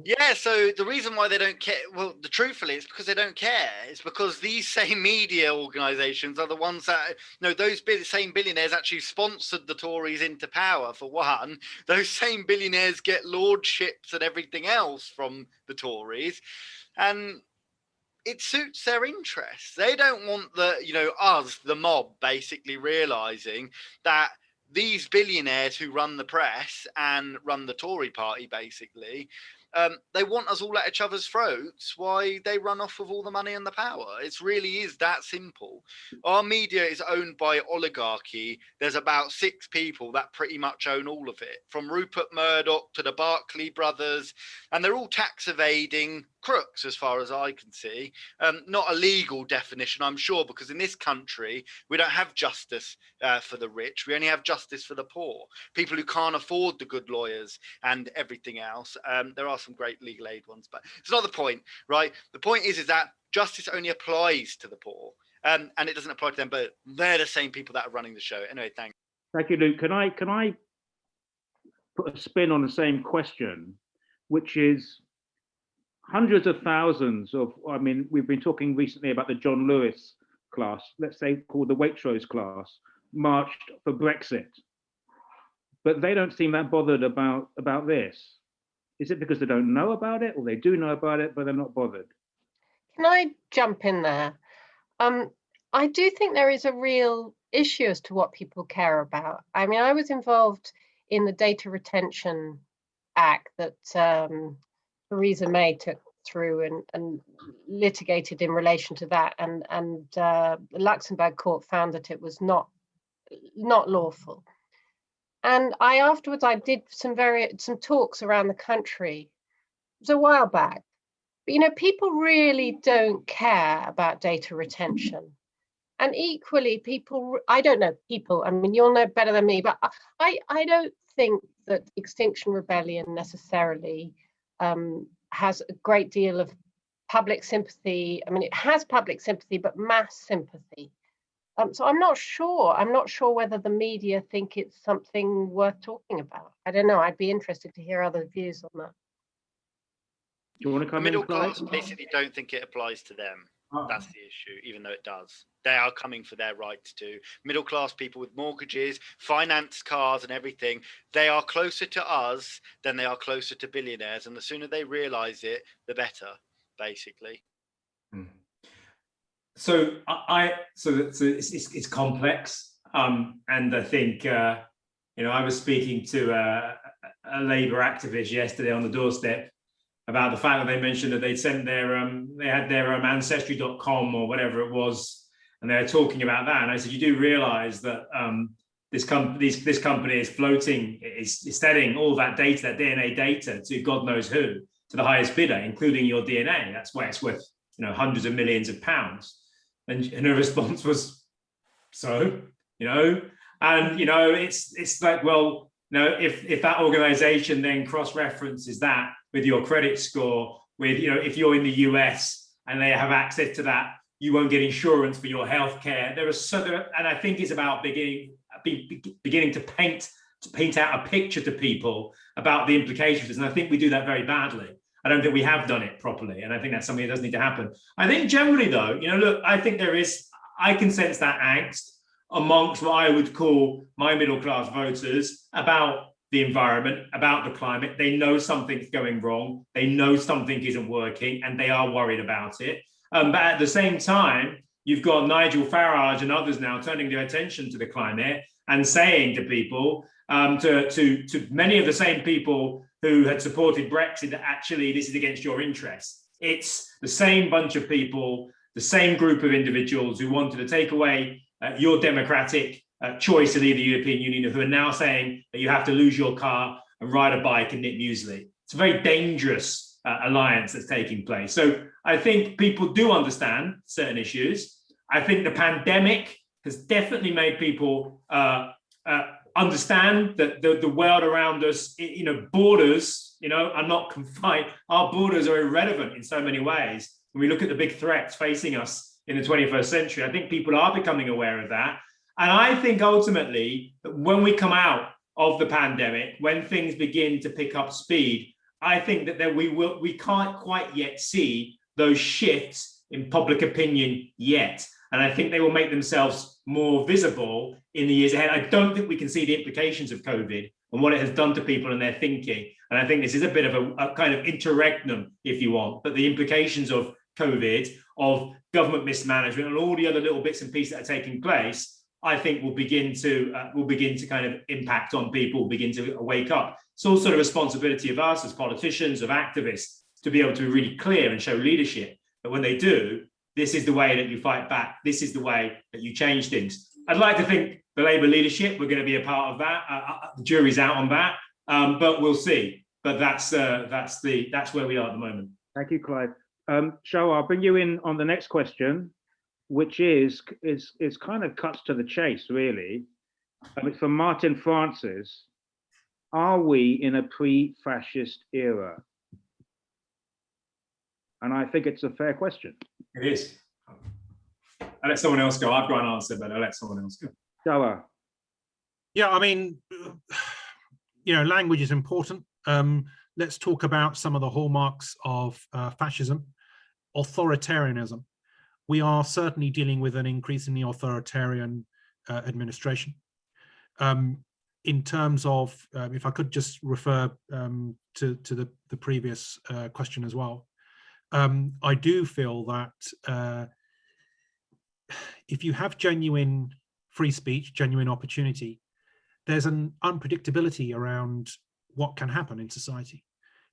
C: Yeah, so the reason why they don't care, well, truthfully, it's because they don't care. It's because these same media organisations are the ones that, those same billionaires actually sponsored the Tories into power, for one. Those same billionaires get lordships and everything else from the Tories. And it suits their interests. They don't want us, the mob, basically realising that these billionaires who run the press and run the Tory party, basically, they want us all at each other's throats while they run off with all the money and the power. It really is that simple. Our media is owned by oligarchy. There's about 6 people that pretty much own all of it, from Rupert Murdoch to the Barclay brothers, and they're all tax evading crooks as far as I can see. Not a legal definition, I'm sure, because in this country we don't have justice for the rich. We only have justice for the poor, people who can't afford the good lawyers and everything else. There are some great legal aid ones, but it's not the point, right? The point is that justice only applies to the poor, and it doesn't apply to them, but they're the same people that are running the show. Anyway, thanks.
A: Thank you, Luke. Can I put a spin on the same question, which is hundreds of thousands of, we've been talking recently about the John Lewis class, let's say called the Waitrose class, marched for Brexit, but they don't seem that bothered about this. Is it because they don't know about it, or they do know about it, but they're not bothered?
E: Can I jump in there? I do think there is a real issue as to what people care about. I was involved in the Data Retention Act that Theresa May took through and litigated in relation to that, and the Luxembourg court found that it was not lawful. And afterwards I did some talks around the country. It was a while back. But people really don't care about data retention. And equally, I don't know people, you'll know better than me, but I don't think that Extinction Rebellion necessarily has a great deal of public sympathy. It has public sympathy, but mass sympathy. So I'm not sure whether the media think it's something worth talking about. I don't know. I'd be interested to hear other views on that.
A: Do you want to come in?
C: Middle class basically don't think it applies to them. That's the issue, even though it does. They are coming for their rights too. Middle class people with mortgages, financed cars and everything, they are closer to us than they are closer to billionaires. And the sooner they realise it, the better, basically.
B: So it's complex, and I think I was speaking to a Labour activist yesterday on the doorstep about the fact that they mentioned that they'd sent they had their ancestry.com or whatever it was, and they're talking about that. And I said, you do realise that this company is floating, is selling all that data, that DNA data, to God knows who, to the highest bidder, including your DNA. That's why it's worth hundreds of millions of pounds. And her response was, and it's like, well, if that organization then cross-references that with your credit score, with if you're in the US and they have access to that, you won't get insurance for your healthcare. And I think it's about beginning to paint out a picture to people about the implications. And I think we do that very badly. I don't think we have done it properly. And I think that's something that does need to happen. I think generally though, look, I think I can sense that angst amongst what I would call my middle class voters about the environment, about the climate. They know something's going wrong. They know something isn't working and they are worried about it. But at the same time, you've got Nigel Farage and others now turning their attention to the climate and saying to people, to many of the same people who had supported Brexit, that actually this is against your interests. It's the same bunch of people the same group of individuals who wanted to take away your democratic choice to leave the European Union, who are now saying that you have to lose your car and ride a bike and knit muesli. It's a very dangerous alliance that's taking place. So I think people do understand certain issues. I think the pandemic has definitely made people understand that the world around us, borders, are not confined. Our borders are irrelevant in so many ways. When we look at the big threats facing us in the 21st century, I think people are becoming aware of that. And I think ultimately that when we come out of the pandemic, when things begin to pick up speed, I think that we can't quite yet see those shifts in public opinion yet. And I think they will make themselves more visible in the years ahead. I don't think we can see the implications of COVID and what it has done to people and their thinking. And I think this is a bit of a kind of interregnum, if you want, but the implications of COVID, of government mismanagement and all the other little bits and pieces that are taking place, I think will begin to kind of impact on people, begin to wake up. It's also the responsibility of us as politicians, of activists, to be able to be really clear and show leadership. But when they do, this is the way that you fight back. This is the way that you change things. I'd like to think the Labour leadership, we're going to be a part of that. The jury's out on that, but we'll see. But that's where we are at the moment.
A: Thank you, Clive. Shahrar, I'll bring you in on the next question, which is kind of cuts to the chase, really. It's from Martin Francis. Are we in a pre-fascist era? And I think it's a fair question.
B: It is. I'll let someone else go. I've got an answer, but I'll let someone else go.
A: Shahrar.
D: Yeah, I mean, language is important. Let's talk about some of the hallmarks of fascism, authoritarianism. We are certainly dealing with an increasingly authoritarian administration. In terms of, if I could just refer to the previous question as well, I do feel that if you have genuine free speech, genuine opportunity, there's an unpredictability around what can happen in society.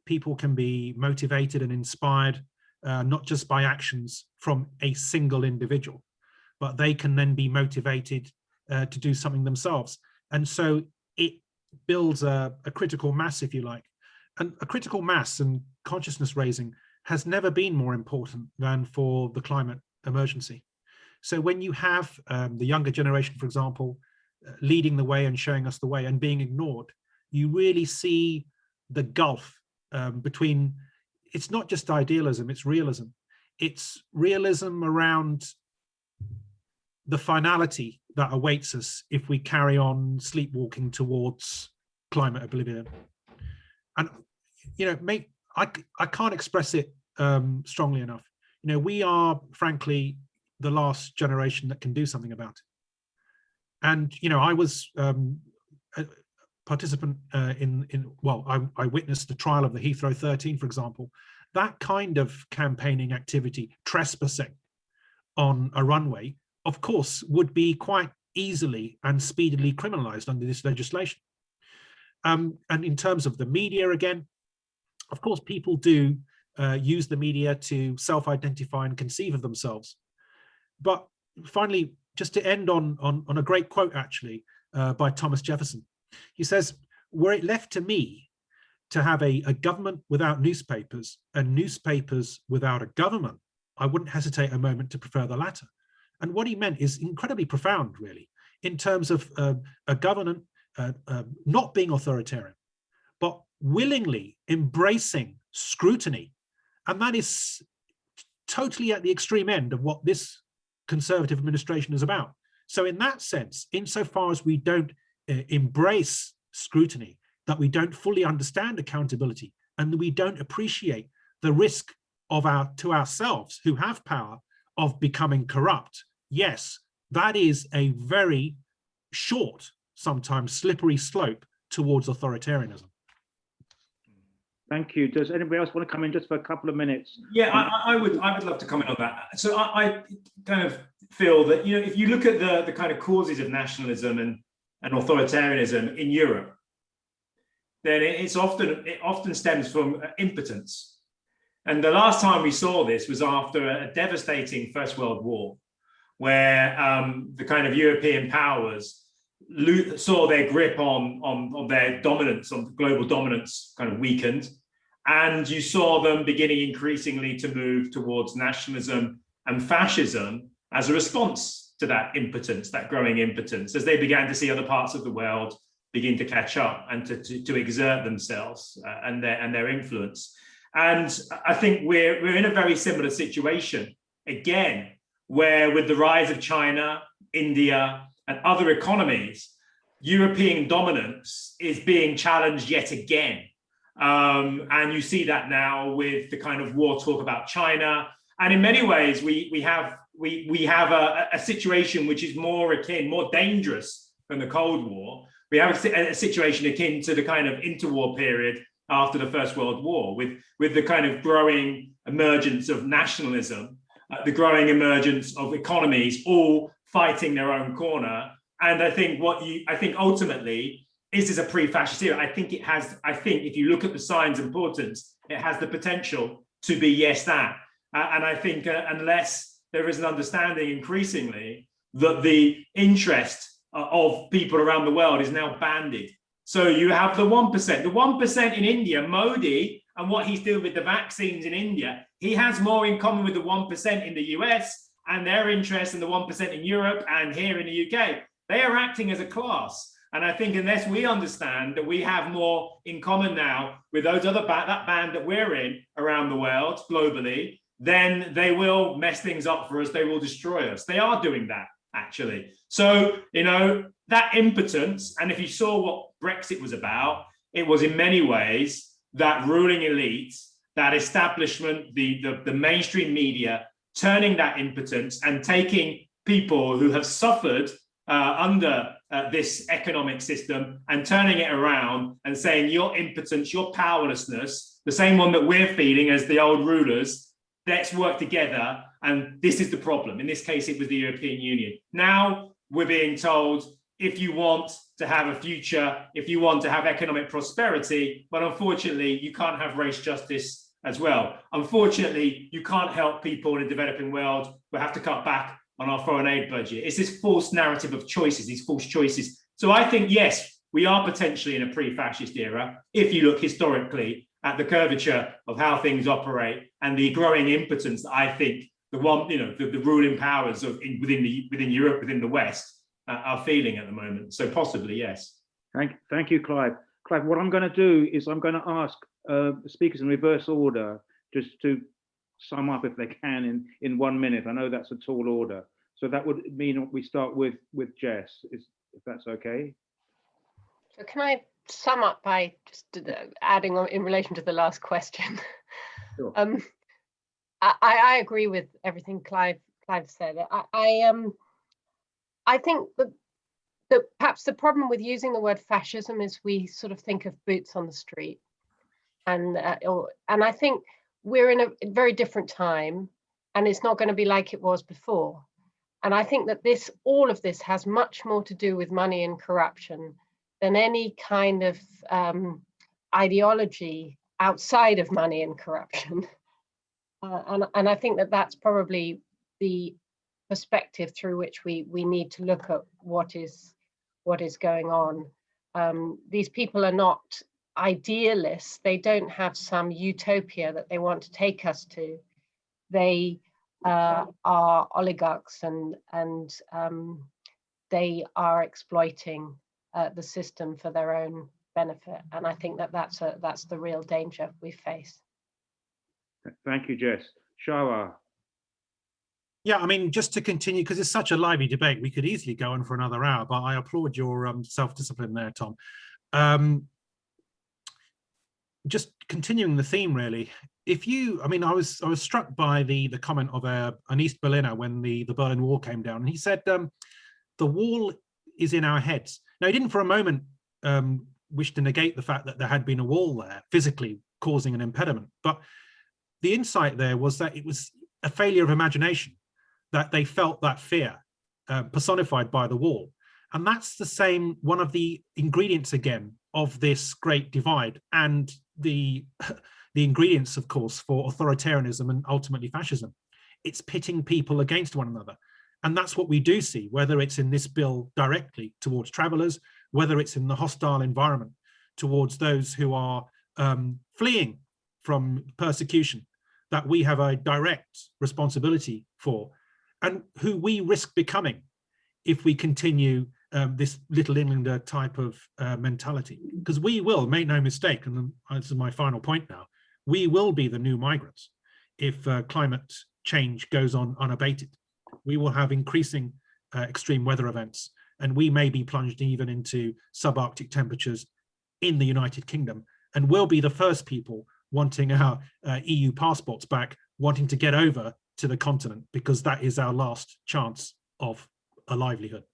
D: People can be motivated and inspired, not just by actions from a single individual, but they can then be motivated to do something themselves. And so it builds a critical mass, if you like. And a critical mass and consciousness raising has never been more important than for the climate emergency. So when you have the younger generation, for example, leading the way and showing us the way and being ignored, you really see the gulf between, it's not just idealism, it's realism. It's realism around the finality that awaits us if we carry on sleepwalking towards climate oblivion. And, I can't express it strongly enough. We are, frankly, the last generation that can do something about it. And, I was a participant I witnessed the trial of the Heathrow 13, for example. That kind of campaigning activity, trespassing on a runway, of course, would be quite easily and speedily criminalized under this legislation. And in terms of the media, again, of course, people do use the media to self-identify and conceive of themselves. But finally, just to end on a great quote, actually, by Thomas Jefferson, he says, "Were it left to me to have a government without newspapers and newspapers without a government, I wouldn't hesitate a moment to prefer the latter." And what he meant is incredibly profound, really, in terms of a government not being authoritarian, but willingly embracing scrutiny. And that is totally at the extreme end of what this Conservative administration is about. So in that sense, insofar as we don't embrace scrutiny, that we don't fully understand accountability, and that we don't appreciate the risk to ourselves who have power of becoming corrupt, yes, that is a very short, sometimes slippery slope towards authoritarianism.
A: Thank you. Does anybody else want to come in just for a couple of minutes?
B: Yeah, I would love to comment on that. So I kind of feel that, if you look at the kind of causes of nationalism and authoritarianism in Europe, then it often stems from impotence. And the last time we saw this was after a devastating First World War, where the kind of European powers saw their grip on their dominance, on global dominance, kind of weakened. And you saw them beginning increasingly to move towards nationalism and fascism as a response to that impotence, that growing impotence, as they began to see other parts of the world begin to catch up and to exert themselves and their influence. And I think we're in a very similar situation again, where with the rise of China, India, and other economies, European dominance is being challenged yet again. And you see that now with the kind of war talk about China. And in many ways, we have a situation which is more akin, more dangerous than the Cold War. We have a situation akin to the kind of interwar period after the First World War, with the kind of growing emergence of nationalism, the growing emergence of economies all fighting their own corner. And I think ultimately, is this a pre-fascist era? I think if you look at the signs and portents, it has the potential to be yes, that. And I think unless there is an understanding increasingly that the interest of people around the world is now banded. So you have the 1%. The 1% in India, Modi, and what he's doing with the vaccines in India, he has more in common with the 1% in the US and their interest in the 1% in Europe and here in the UK. They are acting as a class. And I think unless we understand that we have more in common now with those other that band that we're in around the world globally, then they will mess things up for us. They will destroy us. They are doing that, actually. So, that impotence, and if you saw what Brexit was about, it was in many ways that ruling elite, that establishment, the mainstream media, turning that impotence and taking people who have suffered under this economic system and turning it around and saying your impotence, your powerlessness, the same one that we're feeling as the old rulers, let's work together. And this is the problem. In this case, it was the European Union. Now we're being told, if you want to have a future, if you want to have economic prosperity, but unfortunately, you can't have race justice as well. Unfortunately, you can't help people in the developing world. We have to cut back on our foreign aid budget. It's this false narrative of choices, these false choices. So I think, yes, we are potentially in a pre-fascist era, if you look historically at the curvature of how things operate and the growing impotence that I think the ruling powers within Europe, within the West, are feeling at the moment. So possibly, yes.
A: Thank you, Clive. Clive, what I'm going to do is I'm going to ask speakers in reverse order just to sum up if they can in 1 minute. I know that's a tall order. So that would mean we start with Jess, if that's okay.
E: So can I sum up by just adding on in relation to the last question?
A: Sure.
E: I agree with everything Clive said. I think that perhaps the problem with using the word fascism is we sort of think of boots on the street, and I think we're in a very different time, and it's not going to be like it was before. And I think that all of this has much more to do with money and corruption than any kind of ideology outside of money and corruption. And I think that that's probably the perspective through which we need to look at what is going on. These people are not idealists. They don't have some utopia that they want to take us to. They are oligarchs and they are exploiting the system for their own benefit. And I think that that's the real danger we face.
A: Thank you, Jess. Shahrar.
D: Yeah, I mean, just to continue, because it's such a lively debate, we could easily go on for another hour, but I applaud your self-discipline there, Tom. Just continuing the theme, really. I was struck by the comment of an East Berliner when the Berlin Wall came down, and he said, the wall is in our heads. Now, he didn't for a moment wish to negate the fact that there had been a wall there, physically causing an impediment, but the insight there was that it was a failure of imagination, that they felt that fear personified by the wall. And that's the same, one of the ingredients again of this great divide and the ingredients, of course, for authoritarianism and ultimately fascism. It's pitting people against one another. And that's what we do see, whether it's in this bill directly towards travelers, whether it's in the hostile environment towards those who are fleeing from persecution, that we have a direct responsibility for, and who we risk becoming if we continue this Little Englander type of mentality. Because we will, make no mistake, and this is my final point now, we will be the new migrants if climate change goes on unabated. We will have increasing extreme weather events, and we may be plunged even into subarctic temperatures in the United Kingdom, and we'll be the first people wanting our EU passports back, wanting to get over to the continent, because that is our last chance of a livelihood.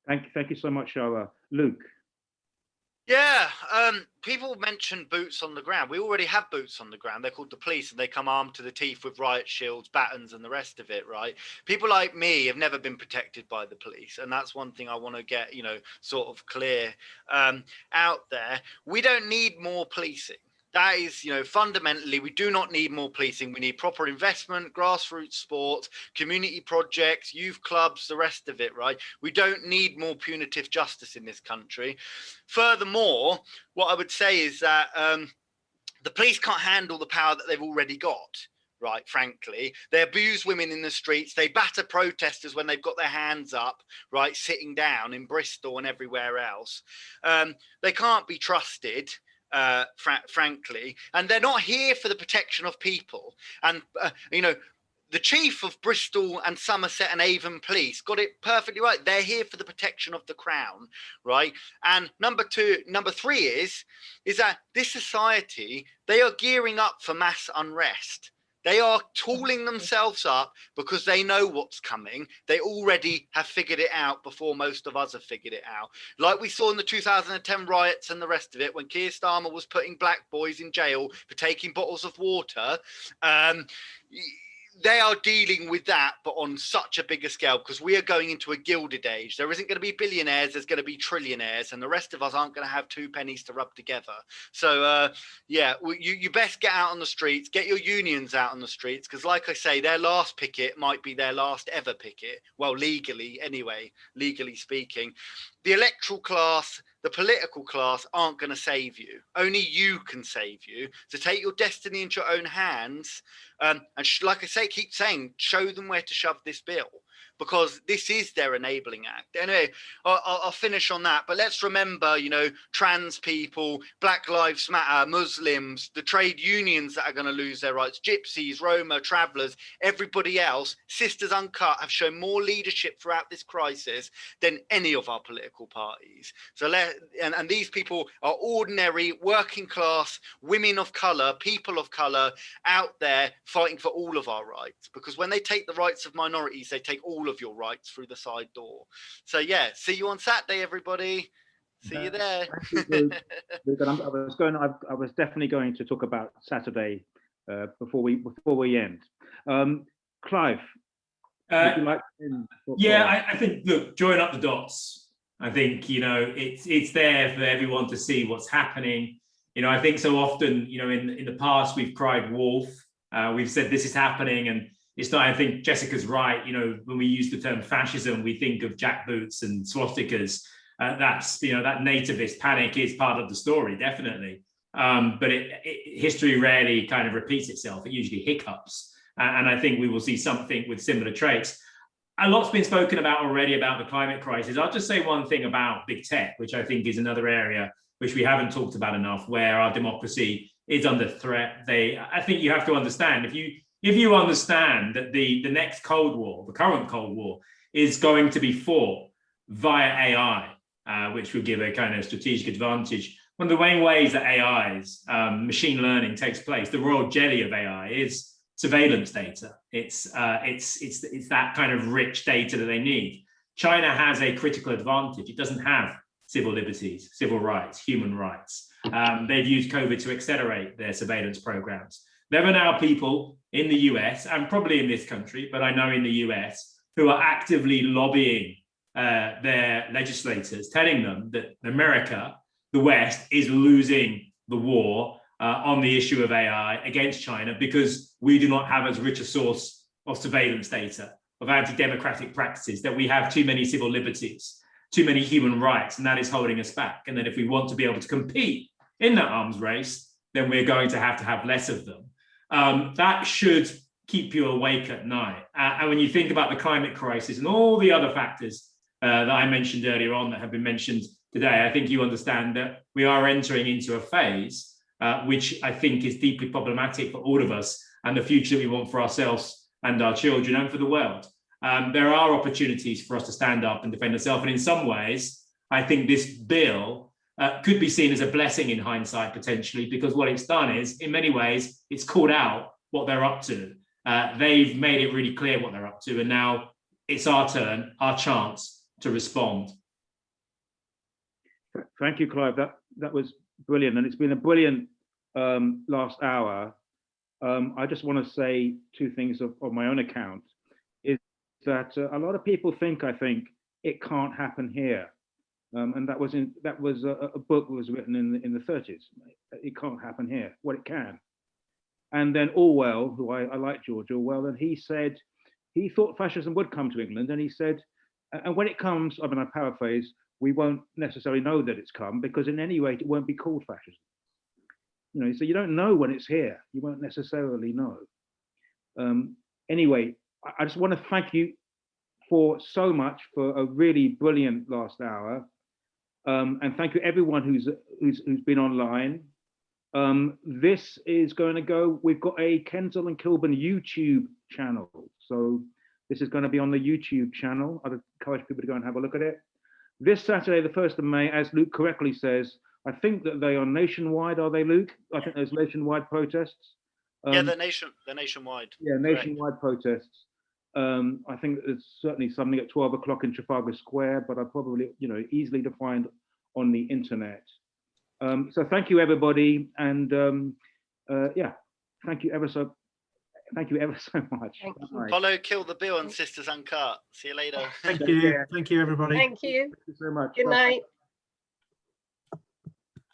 A: Thank you so much, Shahrar. Luke.
C: Yeah, people mention boots on the ground. We already have boots on the ground. They're called the police, and they come armed to the teeth with riot shields, batons, and the rest of it, right? People like me have never been protected by the police, and that's one thing I want to get, sort of clear out there. We don't need more policing. That is, fundamentally, we do not need more policing. We need proper investment, grassroots sport, community projects, youth clubs, the rest of it, right? We don't need more punitive justice in this country. Furthermore, what I would say is that the police can't handle the power that they've already got. Right, frankly, they abuse women in the streets. They batter protesters when they've got their hands up, right, sitting down in Bristol and everywhere else. They can't be trusted. Frankly, and they're not here for the protection of people. And the chief of Bristol and Somerset and Avon Police got it perfectly right. They're here for the protection of the crown, right? And number three is that this society, they are gearing up for mass unrest. They are tooling themselves up because they know what's coming. They already have figured it out before most of us have figured it out. Like we saw in the 2010 riots and the rest of it, when Keir Starmer was putting black boys in jail for taking bottles of water. They are dealing with that, but on such a bigger scale, because we are going into a gilded age. There isn't going to be billionaires, there's going to be trillionaires, and the rest of us aren't going to have two pennies to rub together. So, you best get out on the streets, get your unions out on the streets, because like I say, their last picket might be their last ever picket. Well, legally, anyway, legally speaking. The electoral class, the political class aren't going to save you. Only you can save you. So take your destiny into your own hands. And like I say, keep saying, show them where to shove this bill, because this is their enabling act. Anyway, I'll finish on that. But let's remember, trans people, Black Lives Matter, Muslims, the trade unions that are going to lose their rights, gypsies, Roma, travellers, everybody else. Sisters Uncut have shown more leadership throughout this crisis than any of our political parties. So and these people are ordinary, working class, women of colour, people of colour out there fighting for all of our rights. Because when they take the rights of minorities, they take all of your rights through the side door. So yeah, see you on Saturday, everybody. See you there.
A: I was definitely going to talk about Saturday before we end. Clive, would you like to end?
B: I think, look, join up the dots. I think it's there for everyone to see what's happening. I think so often in the past we've cried wolf. We've said this is happening, and it's not. I think Jessica's right. When we use the term fascism, we think of jackboots and swastikas. That's that nativist panic is part of the story, definitely. But history rarely kind of repeats itself. It usually hiccups, and I think we will see something with similar traits. A lot's been spoken about already about the climate crisis. I'll just say one thing about big tech, which I think is another area which we haven't talked about enough, where our democracy is under threat. I think you have to understand, if you understand that the next Cold War, the current Cold War, is going to be fought via AI, which will give a kind of strategic advantage. One of the main ways that AI's machine learning takes place, the royal jelly of AI, is surveillance data. It's that kind of rich data that they need. China has a critical advantage. It doesn't have civil liberties, civil rights, human rights. They've used COVID to accelerate their surveillance programs. There are now people in the US, and probably in this country, but I know in the US, who are actively lobbying their legislators, telling them that America the West is losing the war on the issue of AI against China because we do not have as rich a source of surveillance data, of anti-democratic practices, that we have too many civil liberties, too many human rights, and that is holding us back. And then if we want to be able to compete in that arms race, then we're going to have less of them. That should keep you awake at night. And when you think about the climate crisis and all the other factors that I mentioned earlier on that have been mentioned today, I think you understand that we are entering into a phase which I think is deeply problematic for all of us and the future we want for ourselves and our children and for the world. There are opportunities for us to stand up and defend ourselves. And in some ways, I think this bill could be seen as a blessing in hindsight, potentially, because what it's done is, in many ways, it's called out what they're up to. They've made it really clear what they're up to. And now it's our turn, our chance to respond.
A: Thank you, Clive. That was brilliant. And it's been a brilliant last hour. I just want to say two things of my own account. Is that a lot of people think, it can't happen here. And that was a book that was written in the 30s. It can't happen here. Well, it can. And then Orwell, who I like George Orwell, and he said he thought fascism would come to England, and he said, and when it comes, I paraphrase, we won't necessarily know that it's come because in any rate it won't be called fascism. So you don't know when it's here. You won't necessarily know. Anyway, I just want to thank you for so much for a really brilliant last hour. And thank you everyone who's been online. This is going to go, we've got a Kensal and Kilburn YouTube channel. So this is going to be on the YouTube channel. I'd encourage people to go and have a look at it. This Saturday, the 1st of May, as Luke correctly says, I think that they are nationwide, are they, Luke? I think there's nationwide protests.
C: Yeah, they're nationwide.
A: Yeah, nationwide protests. I think there's certainly something at 12 o'clock in Trafalgar Square, but I probably, easily to find on the internet. So thank you, everybody, and yeah, thank you ever so much.
C: Follow Kill the Bill and Sisters Uncut. See you later.
D: Thank you, everybody.
E: Thank you.
A: Thank you so much.
E: Good night.